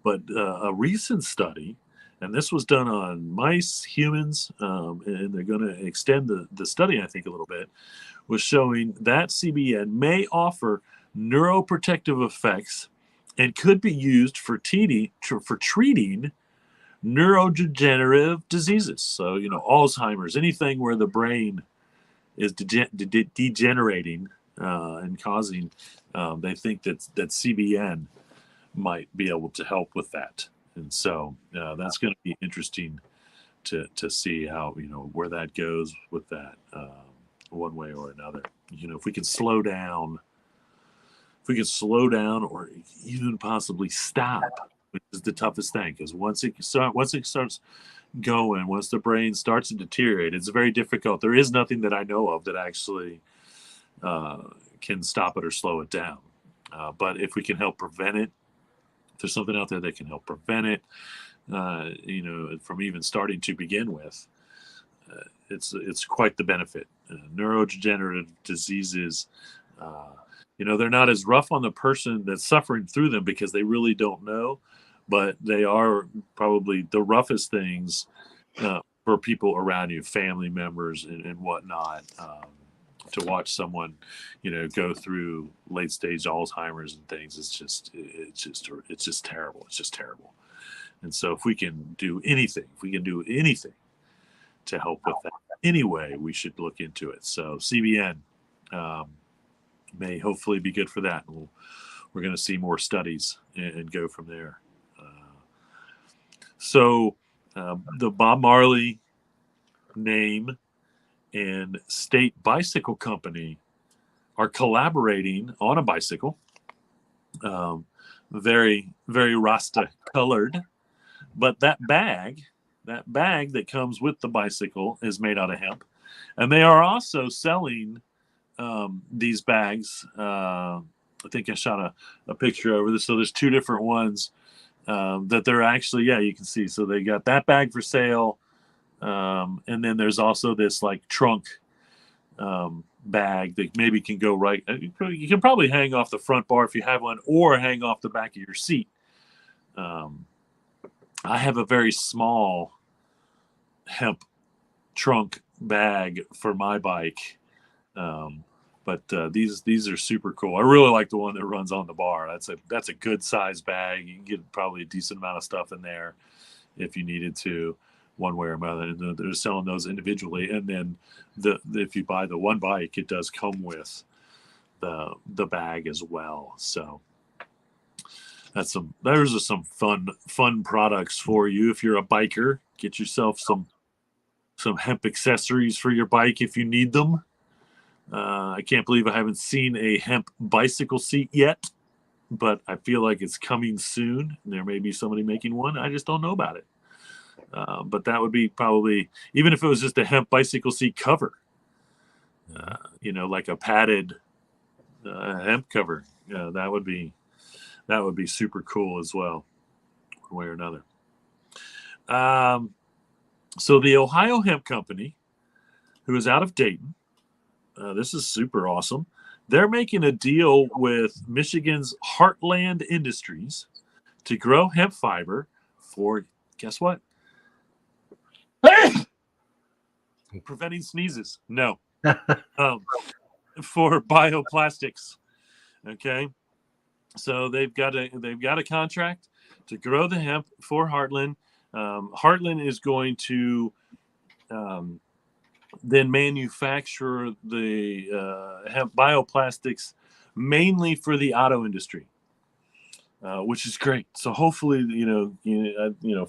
B: But a recent study, and this was done on mice, humans, and they're going to extend the study, I think, a little bit, was showing that CBN may offer neuroprotective effects and could be used for treating neurodegenerative diseases. So, Alzheimer's, anything where the brain is degenerating and causing, they think that CBN might be able to help with that. And so that's going to be interesting to see how, where that goes with that one way or another. If we can slow down, or even possibly stop, which is the toughest thing, because once it starts going, once the brain starts to deteriorate, it's very difficult. There is nothing that I know of that actually can stop it or slow it down. But if we can help prevent it, if there's something out there that can help prevent it, from even starting to begin with, it's quite the benefit. Neurodegenerative diseases, they're not as rough on the person that's suffering through them because they really don't know, but they are probably the roughest things for people around you, family members and whatnot. To watch someone, go through late stage Alzheimer's and things, it's just terrible. It's just terrible. And so if we can do anything to help with that anyway, we should look into it. So CBN may hopefully be good for that. And we're going to see more studies and go from there. So the Bob Marley name and State Bicycle Company are collaborating on a bicycle, very, very Rasta colored. But that bag that comes with the bicycle is made out of hemp. And they are also selling these bags. I think I shot a picture over this. So there's two different ones that they're actually, you can see. So they got that bag for sale. And then there's also this like trunk bag that maybe can go right. You can probably hang off the front bar if you have one, or hang off the back of your seat. I have a very small hemp trunk bag for my bike. But these are super cool. I really like the one that runs on the bar. That's a good size bag. You can get probably a decent amount of stuff in there if you needed to, one way or another. And they're selling those individually. And then if you buy the one bike, it does come with the bag as well. So those are some fun products for you. If you're a biker, get yourself some hemp accessories for your bike if you need them. I can't believe I haven't seen a hemp bicycle seat yet, but I feel like it's coming soon. There may be somebody making one. I just don't know about it. But that would be probably, even if it was just a hemp bicycle seat cover, like a padded hemp cover. That would be super cool as well, one way or another. So the Ohio Hemp Company, who is out of Dayton, this is super awesome. They're making a deal with Michigan's Heartland Industries to grow hemp fiber for, guess what? Preventing sneezes. No. For bioplastics. Okay. So they've got a contract to grow the hemp for Heartland. Heartland is going to then manufacture the hemp bioplastics mainly for the auto industry, which is great. So hopefully,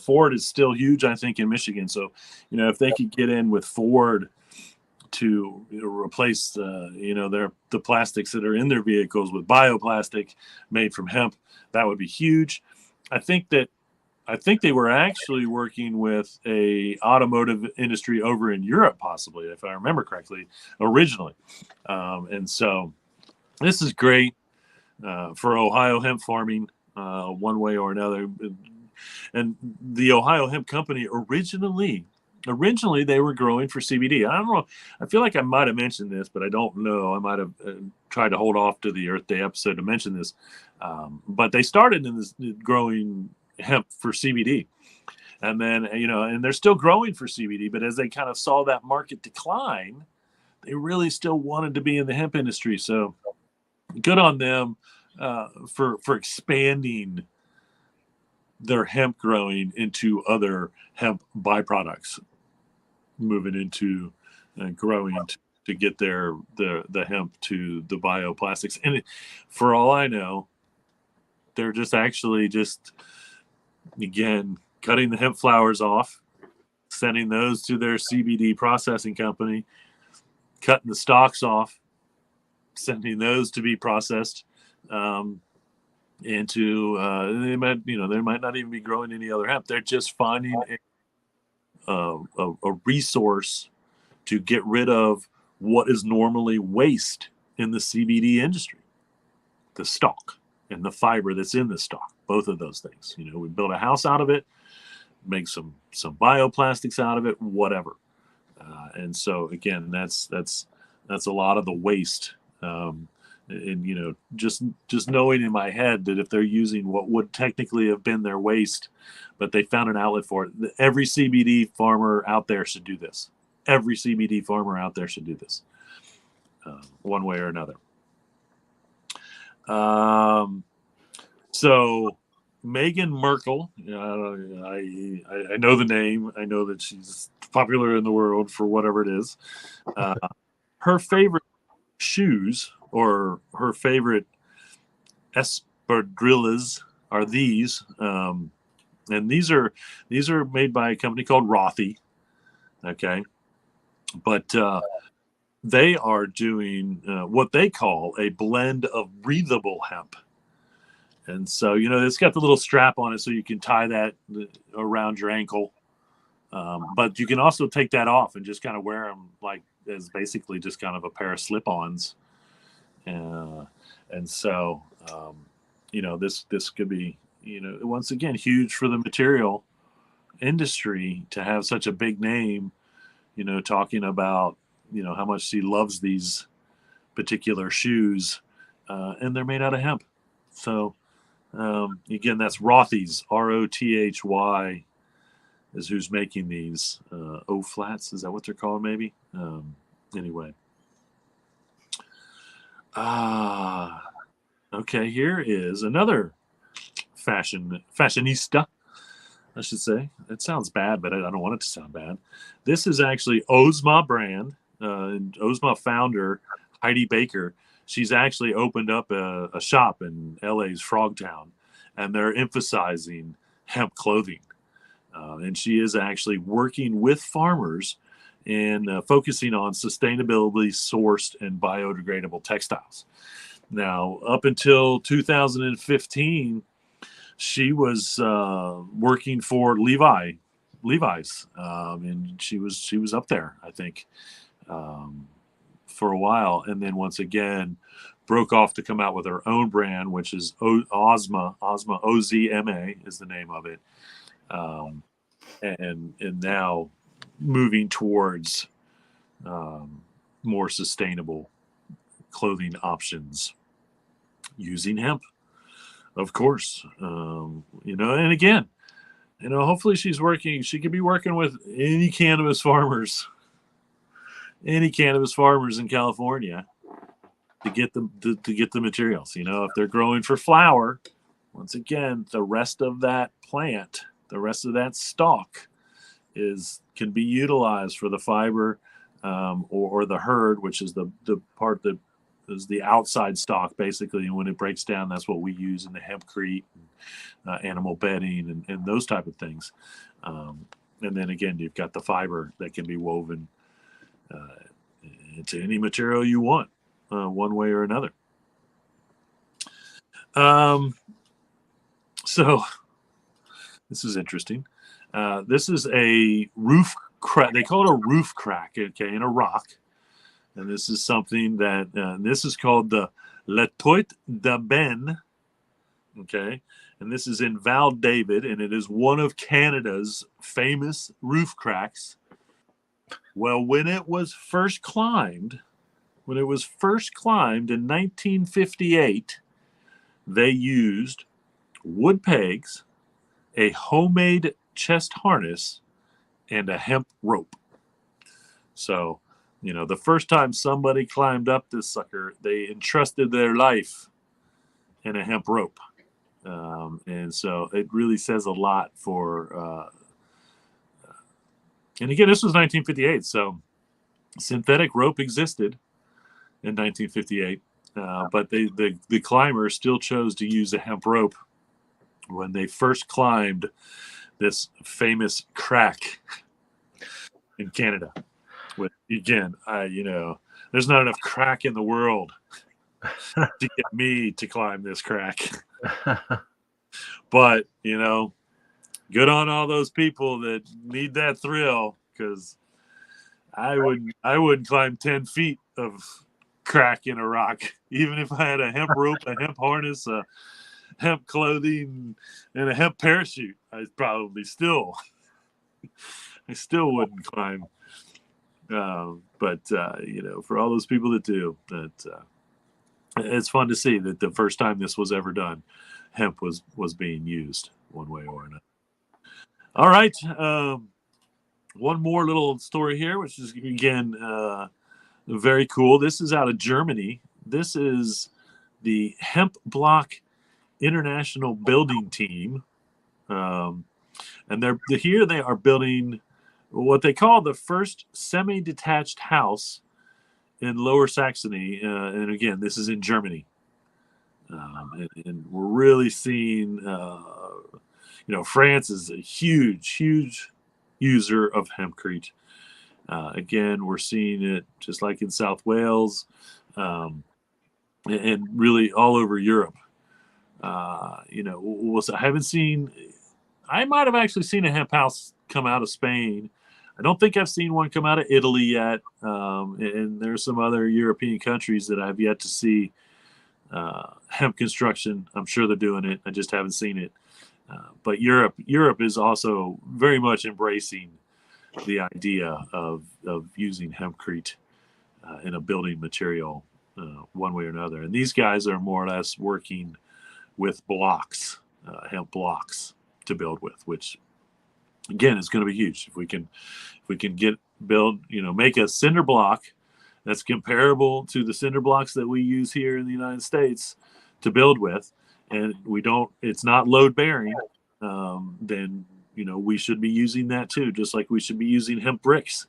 B: Ford is still huge, I think, in Michigan. So, if they could get in with Ford to replace, the plastics that are in their vehicles with bioplastic made from hemp, that would be huge. I think they were actually working with a automotive industry over in Europe, possibly, if I remember correctly, originally. And so this is great for Ohio hemp farming, one way or another. And the Ohio Hemp Company originally they were growing for CBD. I don't know. I feel like I might have mentioned this, but I don't know. I might have tried to hold off to the Earth Day episode to mention this. But they started in this growing hemp for CBD. And then, and they're still growing for CBD, but as they kind of saw that market decline, they really still wanted to be in the hemp industry. So good on them for expanding their hemp growing into other hemp byproducts, moving into growing to get the hemp to the bioplastics. And for all I know, they're again, cutting the hemp flowers off, sending those to their CBD processing company, cutting the stalks off, sending those to be processed into they might not even be growing any other hemp. They're just finding a resource to get rid of what is normally waste in the CBD industry, the stalk and the fiber that's in the stalk, both of those things. We build a house out of it, make some bioplastics out of it, whatever. And so again, that's a lot of the waste. And just knowing in my head that if they're using what would technically have been their waste, but they found an outlet for it, every CBD farmer out there should do this. Every CBD farmer out there should do this, one way or another. So Meghan Markle, I know the name. I know that she's popular in the world for whatever it is. Her favorite shoes, or her favorite espadrilles, are these. And these are made by a company called Rothy. Okay. But they are doing what they call a blend of breathable hemp. And so, it's got the little strap on it so you can tie that around your ankle. But you can also take that off and just kind of wear them like as basically just kind of a pair of slip-ons. And so, this could be, once again, huge for the material industry to have such a big name, talking about, how much she loves these particular shoes, and they're made out of hemp. So, again, that's Rothy's, Rothy is who's making these O-flats. Is that what they're called? Maybe. Anyway. Okay. Here is another fashionista, I should say. It sounds bad, but I don't want it to sound bad. This is actually Ozma brand, and Ozma founder Heidi Baker. She's actually opened up a shop in LA's Frogtown, and they're emphasizing hemp clothing. And she is actually working with farmers and focusing on sustainability sourced and biodegradable textiles. Now, up until 2015, she was working for Levi Levi's, and she was up there, I think, for a while, and then once again broke off to come out with her own brand, which is Ozma. Ozma is the name of it, and now moving towards more sustainable clothing options using hemp, of course. And again, hopefully she could be working with any cannabis farmers in California to get the materials. If they're growing for flower, once again, the rest of that plant, the rest of that stalk can be utilized for the fiber, or the hurd, which is the part that is the outside stalk, basically. And when it breaks down, that's what we use in the hempcrete, animal bedding, and those type of things. And then again, you've got the fiber that can be woven into any material you want, one way or another. So this is interesting. This is a roof crack. They call it a roof crack, okay, in a rock. And this is something that this is called the Le Toit de Ben, okay. And this is in Val David, and it is one of Canada's famous roof cracks. Well, when it was first climbed in 1958, they used wood pegs, a homemade chest harness, and a hemp rope. So, the first time somebody climbed up this sucker, they entrusted their life in a hemp rope. And so it really says a lot for, and again, this was 1958. So synthetic rope existed in 1958, but the climbers still chose to use a hemp rope when they first climbed this famous crack in Canada. With, again, there's not enough crack in the world to get me to climb this crack. But, good on all those people that need that thrill, because I wouldn't climb 10 feet of crack in a rock, even if I had a hemp rope, a hemp harness, a hemp clothing, and a hemp parachute. I still wouldn't climb. But for all those people that do, it's fun to see that the first time this was ever done, hemp was being used one way or another. All right. One more little story here, which is, again, very cool. This is out of Germany. This is the Hemp Block International Building Team. And here they are building what they call the first semi-detached house in Lower Saxony. And again, this is in Germany. And we're really seeing, France is a huge, huge user of hempcrete. Again, we're seeing it just like in South Wales, and really all over Europe. I might have actually seen a hemp house come out of Spain. I don't think I've seen one come out of Italy yet. And there's some other European countries that I've yet to see hemp construction. I'm sure they're doing it. I just haven't seen it. But Europe is also very much embracing the idea of using hempcrete in a building material, one way or another. And these guys are more or less working with blocks, hemp blocks to build with, which again is going to be huge. If we can make a cinder block that's comparable to the cinder blocks that we use here in the United States to build with, and it's not load bearing, then we should be using that too, just like we should be using hemp bricks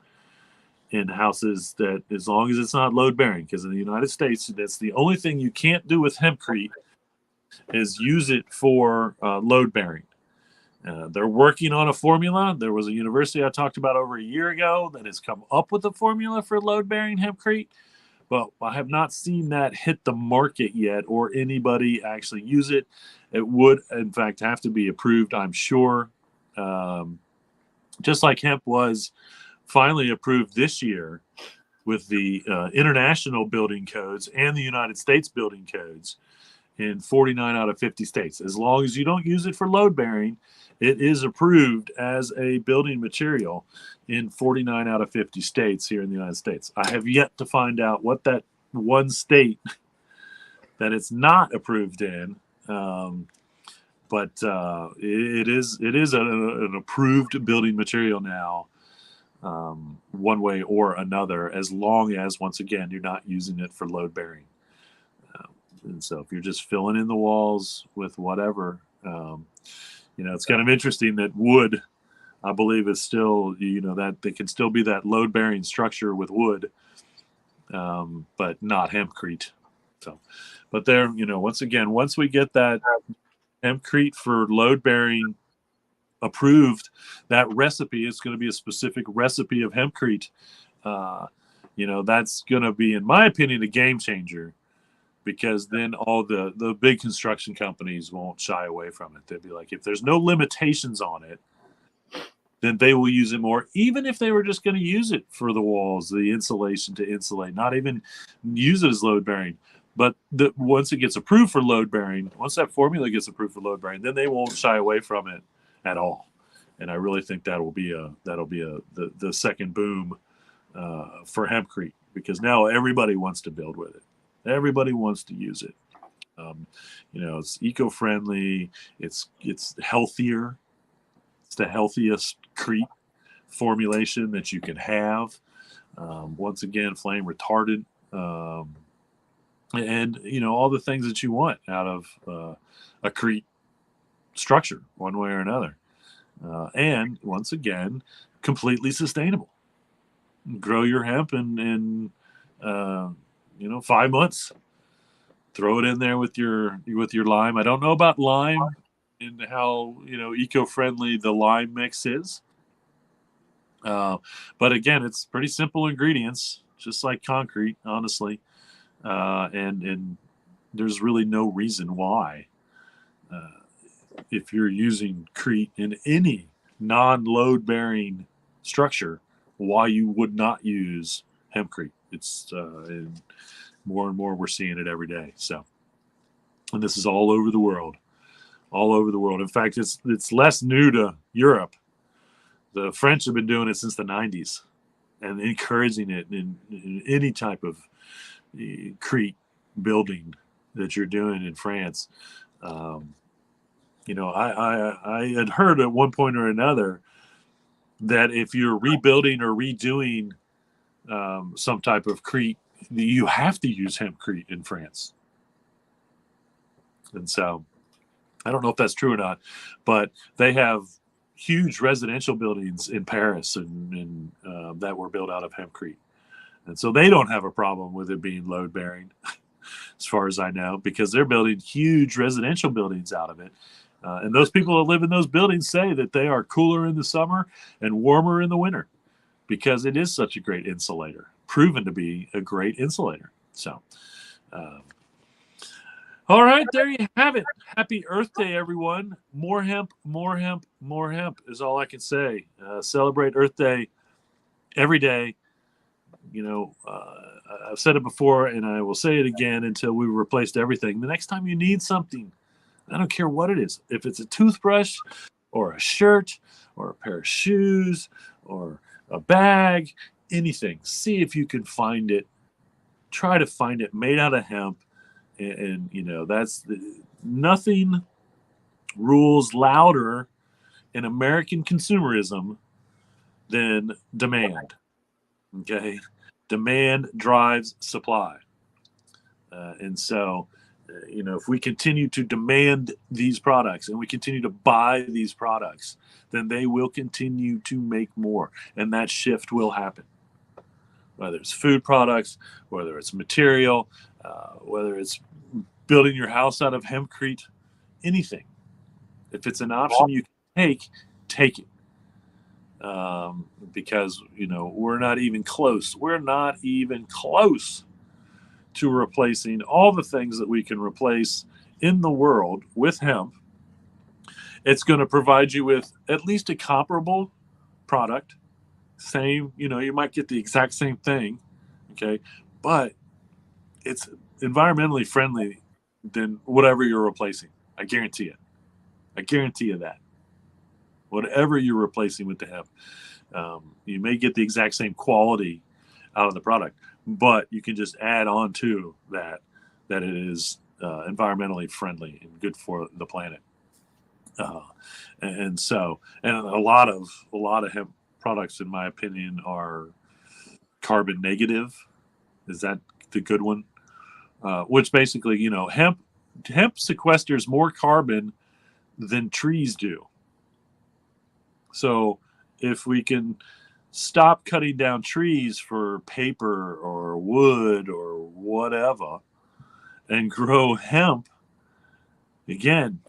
B: in houses, that as long as it's not load bearing, because in the United States, that's the only thing you can't do with hempcrete is use it for load bearing. They're working on a formula. There was a university I talked about over a year ago that has come up with a formula for load-bearing hempcrete, but I have not seen that hit the market yet or anybody actually use it. It would, in fact, have to be approved, I'm sure, just like hemp was finally approved this year with the international building codes and the United States building codes in 49 out of 50 states. As long as you don't use it for load bearing, it is approved as a building material in 49 out of 50 states here in the United States. I have yet to find out what that one state that it's not approved in, but it is an approved building material now, one way or another, as long as, once again, you're not using it for load bearing. And so if you're just filling in the walls with whatever, it's kind of interesting that wood, I believe, is still, that they can still be that load bearing structure with wood, but not hempcrete. So, but there, once again, once we get that hempcrete for load bearing approved, that recipe is going to be a specific recipe of hempcrete. That's going to be, in my opinion, a game changer, because then all the big construction companies won't shy away from it. They'll be like, if there's no limitations on it, then they will use it more, even if they were just going to use it for the walls, the insulation to insulate, not even use it as load bearing. But once it gets approved for load bearing, once that formula gets approved for load bearing, then they won't shy away from it at all. And I really think that'll be the second boom for hempcrete, because now everybody wants to build with it. Everybody wants to use it. It's eco-friendly. It's healthier. It's the healthiest crete formulation that you can have. Once again, flame retardant, and all the things that you want out of a crete structure, one way or another. And once again, completely sustainable. Grow your hemp in 5 months. Throw it in there with your lime. I don't know about lime and how eco-friendly the lime mix is, but again, it's pretty simple ingredients, just like concrete, honestly, and there's really no reason why, if you're using crete in any non-load bearing structure, why you would not use hempcrete. It's and more and more we're seeing it every day. So, and this is all over the world. In fact, it's less new to Europe. The French have been doing it since the 90s and encouraging it in any type of crete building that you're doing in France. I had heard at one point or another that if you're rebuilding or redoing some type of crete, you have to use hempcrete in France. And so I don't know if that's true or not, but they have huge residential buildings in Paris and that were built out of hempcrete. And so they don't have a problem with it being load bearing, as far as I know, because they're building huge residential buildings out of it. And those people that live in those buildings say that they are cooler in the summer and warmer in the winter, because it is such a great insulator, proven to be a great insulator. So, all right, there you have it. Happy Earth Day, everyone. More hemp, more hemp, more hemp is all I can say. Celebrate Earth Day every day. I've said it before, and I will say it again until we've replaced everything. The next time you need something, I don't care what it is, if it's a toothbrush or a shirt or a pair of shoes or a bag, anything, see if you can find it. Try to find it made out of hemp. And that's nothing rules louder in American consumerism than demand. Okay, demand drives supply, and so if we continue to demand these products and we continue to buy these products, then they will continue to make more, and that shift will happen. Whether it's food products, whether it's material, whether it's building your house out of hempcrete, anything. If it's an option you can take it. Because, we're not even close. We're not even close to replacing all the things that we can replace in the world with hemp. It's going to provide you with at least a comparable product, same, you might get the exact same thing, okay, but it's environmentally friendly than whatever you're replacing. I guarantee it. I guarantee you that. Whatever you're replacing with the hemp, you may get the exact same quality out of the product, but you can just add on to that it is environmentally friendly and good for the planet. And a lot of hemp products, in my opinion, are carbon negative. Is that the good one? Which basically, hemp sequesters more carbon than trees do. So if we can stop cutting down trees for paper or wood or whatever and grow hemp, again,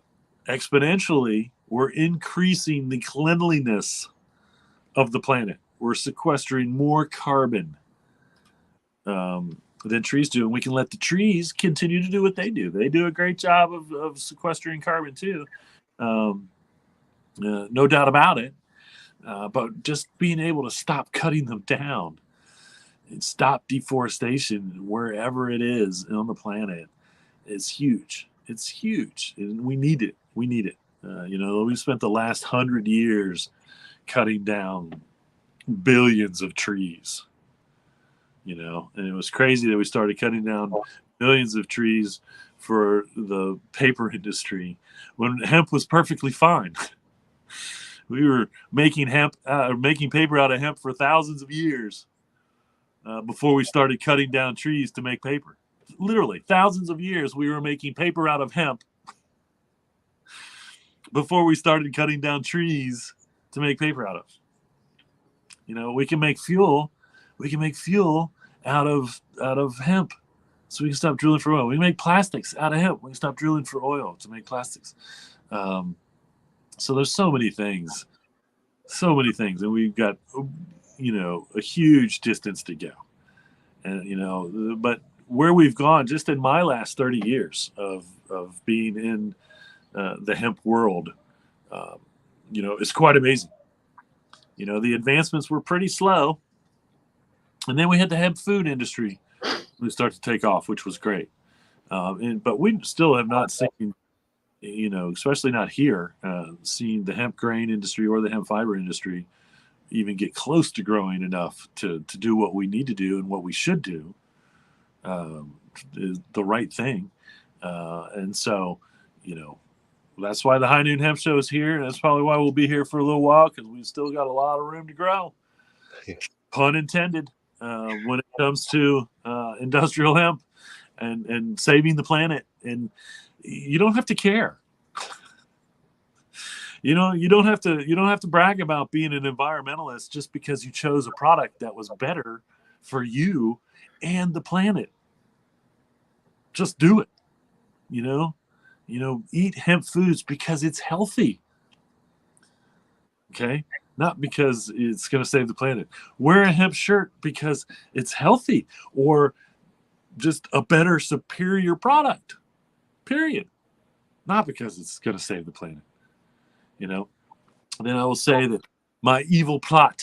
B: exponentially, we're increasing the cleanliness of the planet. We're sequestering more carbon than trees do, and we can let the trees continue to do what they do. They do a great job of sequestering carbon too, no doubt about it. But just being able to stop cutting them down and stop deforestation wherever it is on the planet is huge. It's huge, and we need it. We need it. We spent the last 100 years cutting down billions of trees. And it was crazy that we started cutting down billions of trees for the paper industry when hemp was perfectly fine. We were making paper out of hemp for thousands of years before we started cutting down trees to make paper. Literally, thousands of years we were making paper out of hemp before we started cutting down trees to make paper out of. We can make fuel. We can make fuel out of hemp, so we can stop drilling for oil. We can make plastics out of hemp. We can stop drilling for oil to make plastics. So there's so many things, and we've got a huge distance to go. And but where we've gone just in my last 30 years of being in the hemp world, is quite amazing. The advancements were pretty slow, and then we had the hemp food industry start to take off, which was great. But we still have not seen, especially not here, seeing the hemp grain industry or the hemp fiber industry even get close to growing enough to do what we need to do and what we should do, is the right thing. And so, that's why the High Noon Hemp Show is here. And that's probably why we'll be here for a little while, because we've still got a lot of room to grow. Pun intended, when it comes to industrial hemp and saving the planet. And you don't have to care. You don't have to brag about being an environmentalist just because you chose a product that was better for you and the planet. Just do it. Eat hemp foods because it's healthy. Okay? Not because it's going to save the planet. Wear a hemp shirt because it's healthy, or just a better, superior product. Period. Not because it's going to save the planet. Then I will say that my evil plot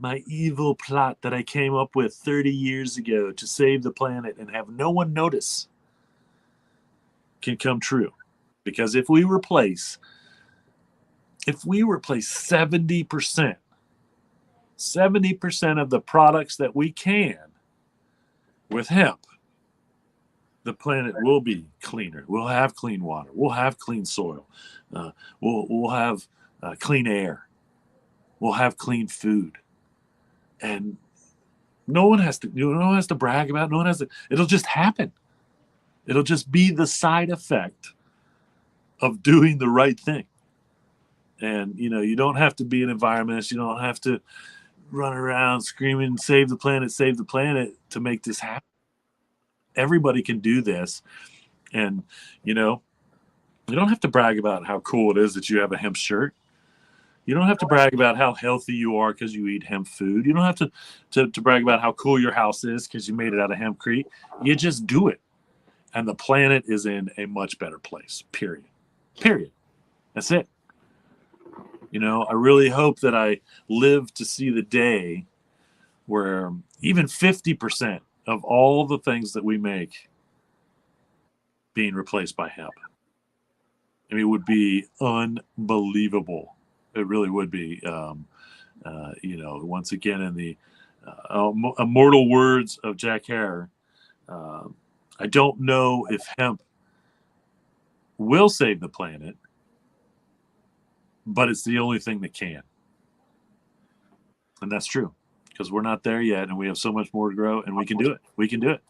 B: that I came up with 30 years ago to save the planet and have no one notice can come true. Because if we replace 70% of the products that we can with hemp, the planet will be cleaner. We'll have clean water. We'll have clean soil. We'll have clean air. We'll have clean food. And no one has to brag about it. No one has to. It'll just happen. It'll just be the side effect of doing the right thing. And, you don't have to be an environmentalist. You don't have to run around screaming, save the planet to make this happen. Everybody can do this. And, you don't have to brag about how cool it is that you have a hemp shirt. You don't have to brag about how healthy you are because you eat hemp food. You don't have to brag about how cool your house is because you made it out of hempcrete. You just do it. And the planet is in a much better place, period. That's it. I really hope that I live to see the day where even 50% of all the things that we make being replaced by hemp. I mean, it would be unbelievable. It really would be. Once again, in the immortal words of Jack Hare, uh, I don't know if hemp will save the planet, but it's the only thing that can. And that's true, because we're not there yet, and we have so much more to grow, and we can do it. We can do it.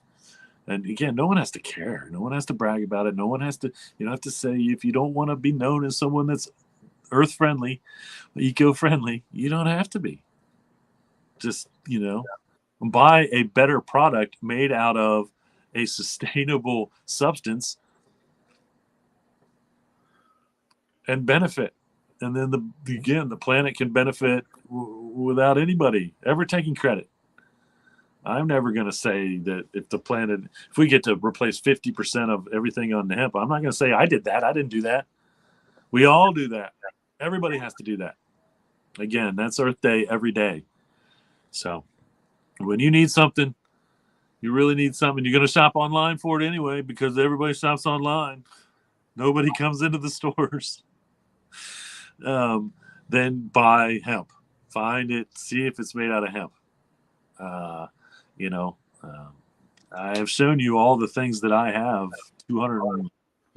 B: And again, no one has to care. No one has to brag about it. No one has to, you don't have to say, if you don't want to be known as someone that's earth friendly, eco friendly, you don't have to be. Just, buy a better product made out of a sustainable substance and benefit. And then the planet can benefit without anybody ever taking credit. I'm never going to say that if we get to replace 50% of everything on the hemp, I'm not going to say I did that. I didn't do that. We all do that. Everybody has to do that. Again, that's Earth Day every day. So when you need something, you really need something, you're going to shop online for it anyway, because everybody shops online. Nobody comes into the stores. Then buy hemp. Find it. See if it's made out of hemp. I have shown you all the things that I have. 200. I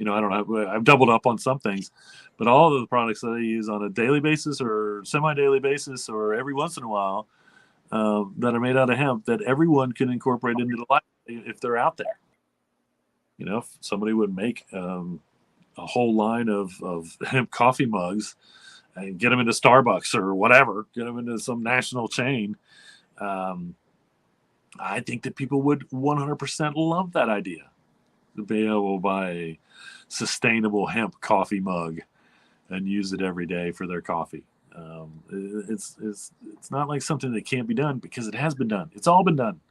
B: don't know. I've doubled up on some things, but all of the products that I use on a daily basis or semi-daily basis or every once in a while that are made out of hemp that everyone can incorporate into the life if they're out there. If somebody would make a whole line of hemp coffee mugs and get them into Starbucks or whatever, get them into some national chain, I think that people would 100% love that idea, to be able to buy a sustainable hemp coffee mug and use it every day for their coffee. It's not like something that can't be done, because it has been done. It's all been done.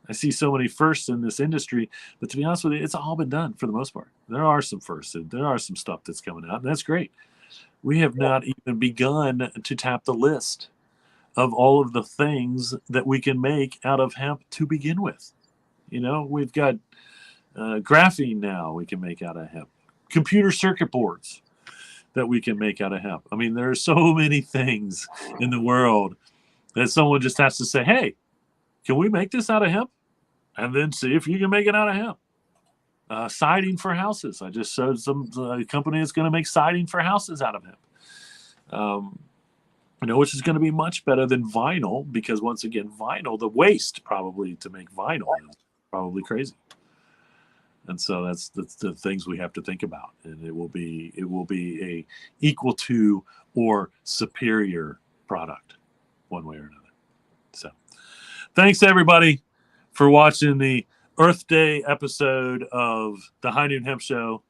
B: I see so many firsts in this industry, but to be honest with you, it's all been done for the most part. There are some firsts, and there are some stuff that's coming out, and that's great. We have not even begun to tap the list of all of the things that we can make out of hemp to begin with. We've got graphene now we can make out of hemp, computer circuit boards that we can make out of hemp. I mean, there are so many things in the world that someone just has to say, hey, can we make this out of hemp? And then see if you can make it out of hemp. Siding for houses. I just showed some company that's going to make siding for houses out of hemp. Which is going to be much better than vinyl, because once again, vinyl, the waste probably to make vinyl is probably crazy. And so that's the things we have to think about, and it will be a equal to or superior product, one way or another. So, thanks everybody for watching the Earth Day episode of the High Noon Hemp Show.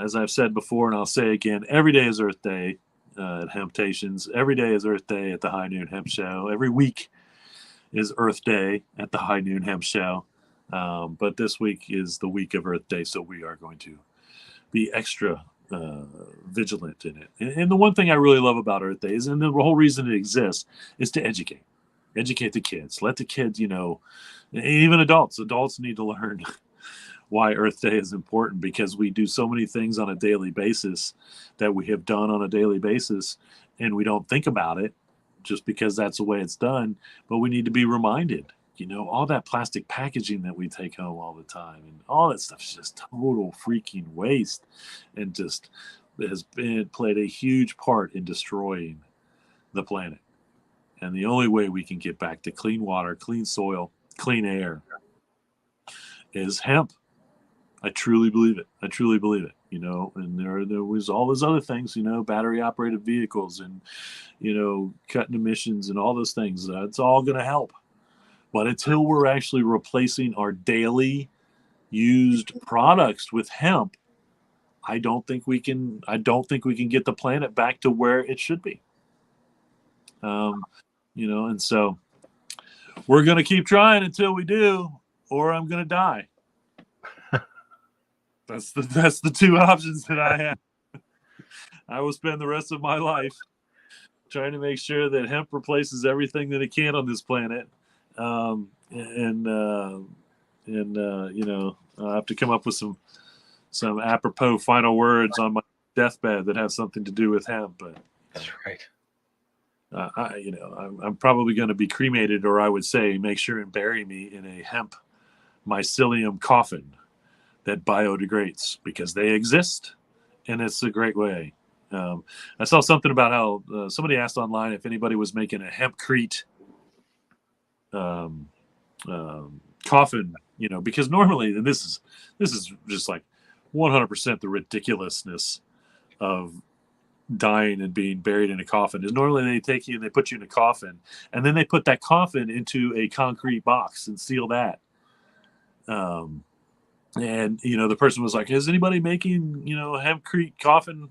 B: As I've said before, and I'll say again, every day is Earth Day at Hemptations. Every day is Earth Day at the High Noon Hemp Show. Every week is Earth Day at the High Noon Hemp Show. But this week is the week of Earth Day, so we are going to be extra vigilant in it. And the one thing I really love about Earth Day is, and the whole reason it exists, is to educate the kids. Let the kids, even adults need to learn why Earth Day is important, because we do so many things on a daily basis that we have done on a daily basis, and we don't think about it just because that's the way it's done. But we need to be reminded, all that plastic packaging that we take home all the time, and all that stuff is just total freaking waste, and just has played a huge part in destroying the planet. And the only way we can get back to clean water, clean soil, clean air is hemp. I truly believe it. And there was all those other things, battery operated vehicles and, cutting emissions and all those things. It's all going to help. But until we're actually replacing our daily used products with hemp, I don't think we can get the planet back to where it should be. And so we're going to keep trying until we do, or I'm going to die. That's the two options that I have. I will spend the rest of my life trying to make sure that hemp replaces everything that it can on this planet. I have to come up with some apropos final words on my deathbed that have something to do with hemp. But
A: That's right.
B: I'm probably going to be cremated, or I would say, make sure and bury me in a hemp mycelium coffin that biodegrades, because they exist, and it's a great way. I saw something about how somebody asked online if anybody was making a hempcrete coffin, because normally, and this is just like 100% the ridiculousness of dying and being buried in a coffin, is normally they take you and they put you in a coffin, and then they put that coffin into a concrete box and seal that. And the person was like, is anybody making hempcrete coffin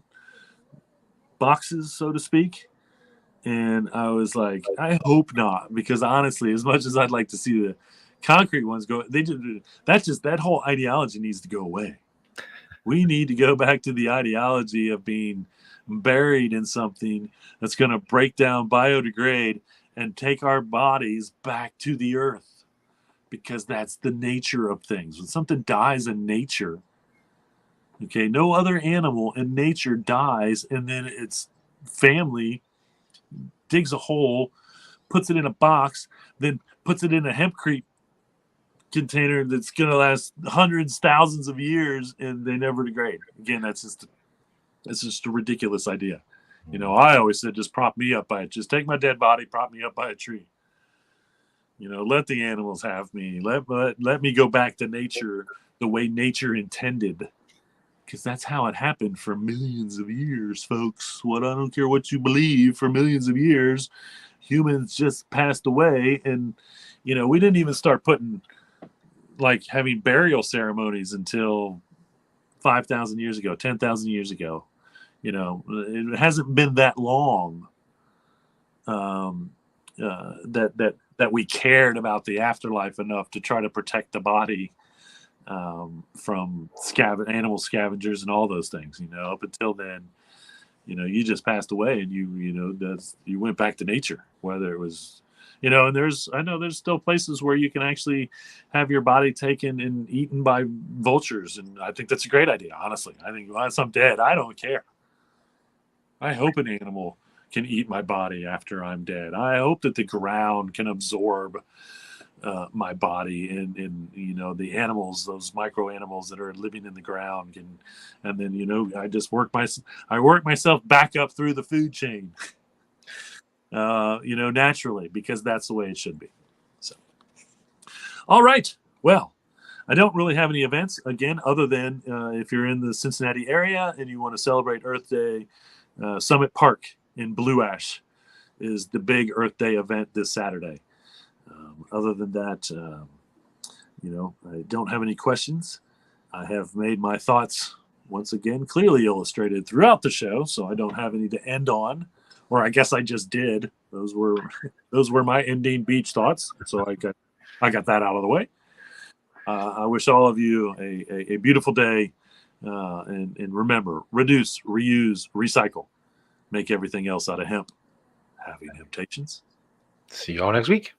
B: boxes, so to speak? And I was like, I hope not, because honestly, as much as I'd like to see the concrete ones go, that whole ideology needs to go away. We need to go back to the ideology of being buried in something that's going to break down, biodegrade, and take our bodies back to the earth, because that's the nature of things. When something dies in nature, okay, no other animal in nature dies and then its family digs a hole, puts it in a box, then puts it in a hempcrete container that's going to last hundreds, thousands of years, and they never degrade. Again, it's just a ridiculous idea. I always said, just prop me up by it. Just take my dead body, prop me up by a tree. Let the animals have me. Let me go back to nature the way nature intended, because that's how it happened for millions of years, folks. I don't care what you believe. For millions of years, humans just passed away, and we didn't even start having burial ceremonies until 5,000 years ago, 10,000 years ago. It hasn't been that long that we cared about the afterlife enough to try to protect the body from animal scavengers and all those things. Up until then, you just passed away, and you went back to nature, whether it was, and I know there's still places where you can actually have your body taken and eaten by vultures. And I think that's a great idea. Honestly, I think once I'm dead, I don't care. I hope an animal can eat my body after I'm dead. I hope that the ground can absorb my body, and the animals, those micro animals that are living in the ground can, and then I just work myself back up through the food chain, naturally, because that's the way it should be. So, all right, well, I don't really have any events again, other than if you're in the Cincinnati area and you want to celebrate Earth Day, Summit Park in Blue Ash is the big Earth Day event this Saturday. Other than that, I don't have any questions. I have made my thoughts once again clearly illustrated throughout the show, so I don't have any to end on, or I guess I just did. Those were my ending beach thoughts, so I got that out of the way. I wish all of you a beautiful day, and remember, reduce, reuse, recycle, make everything else out of hemp. Happy temptations.
A: See you all next week.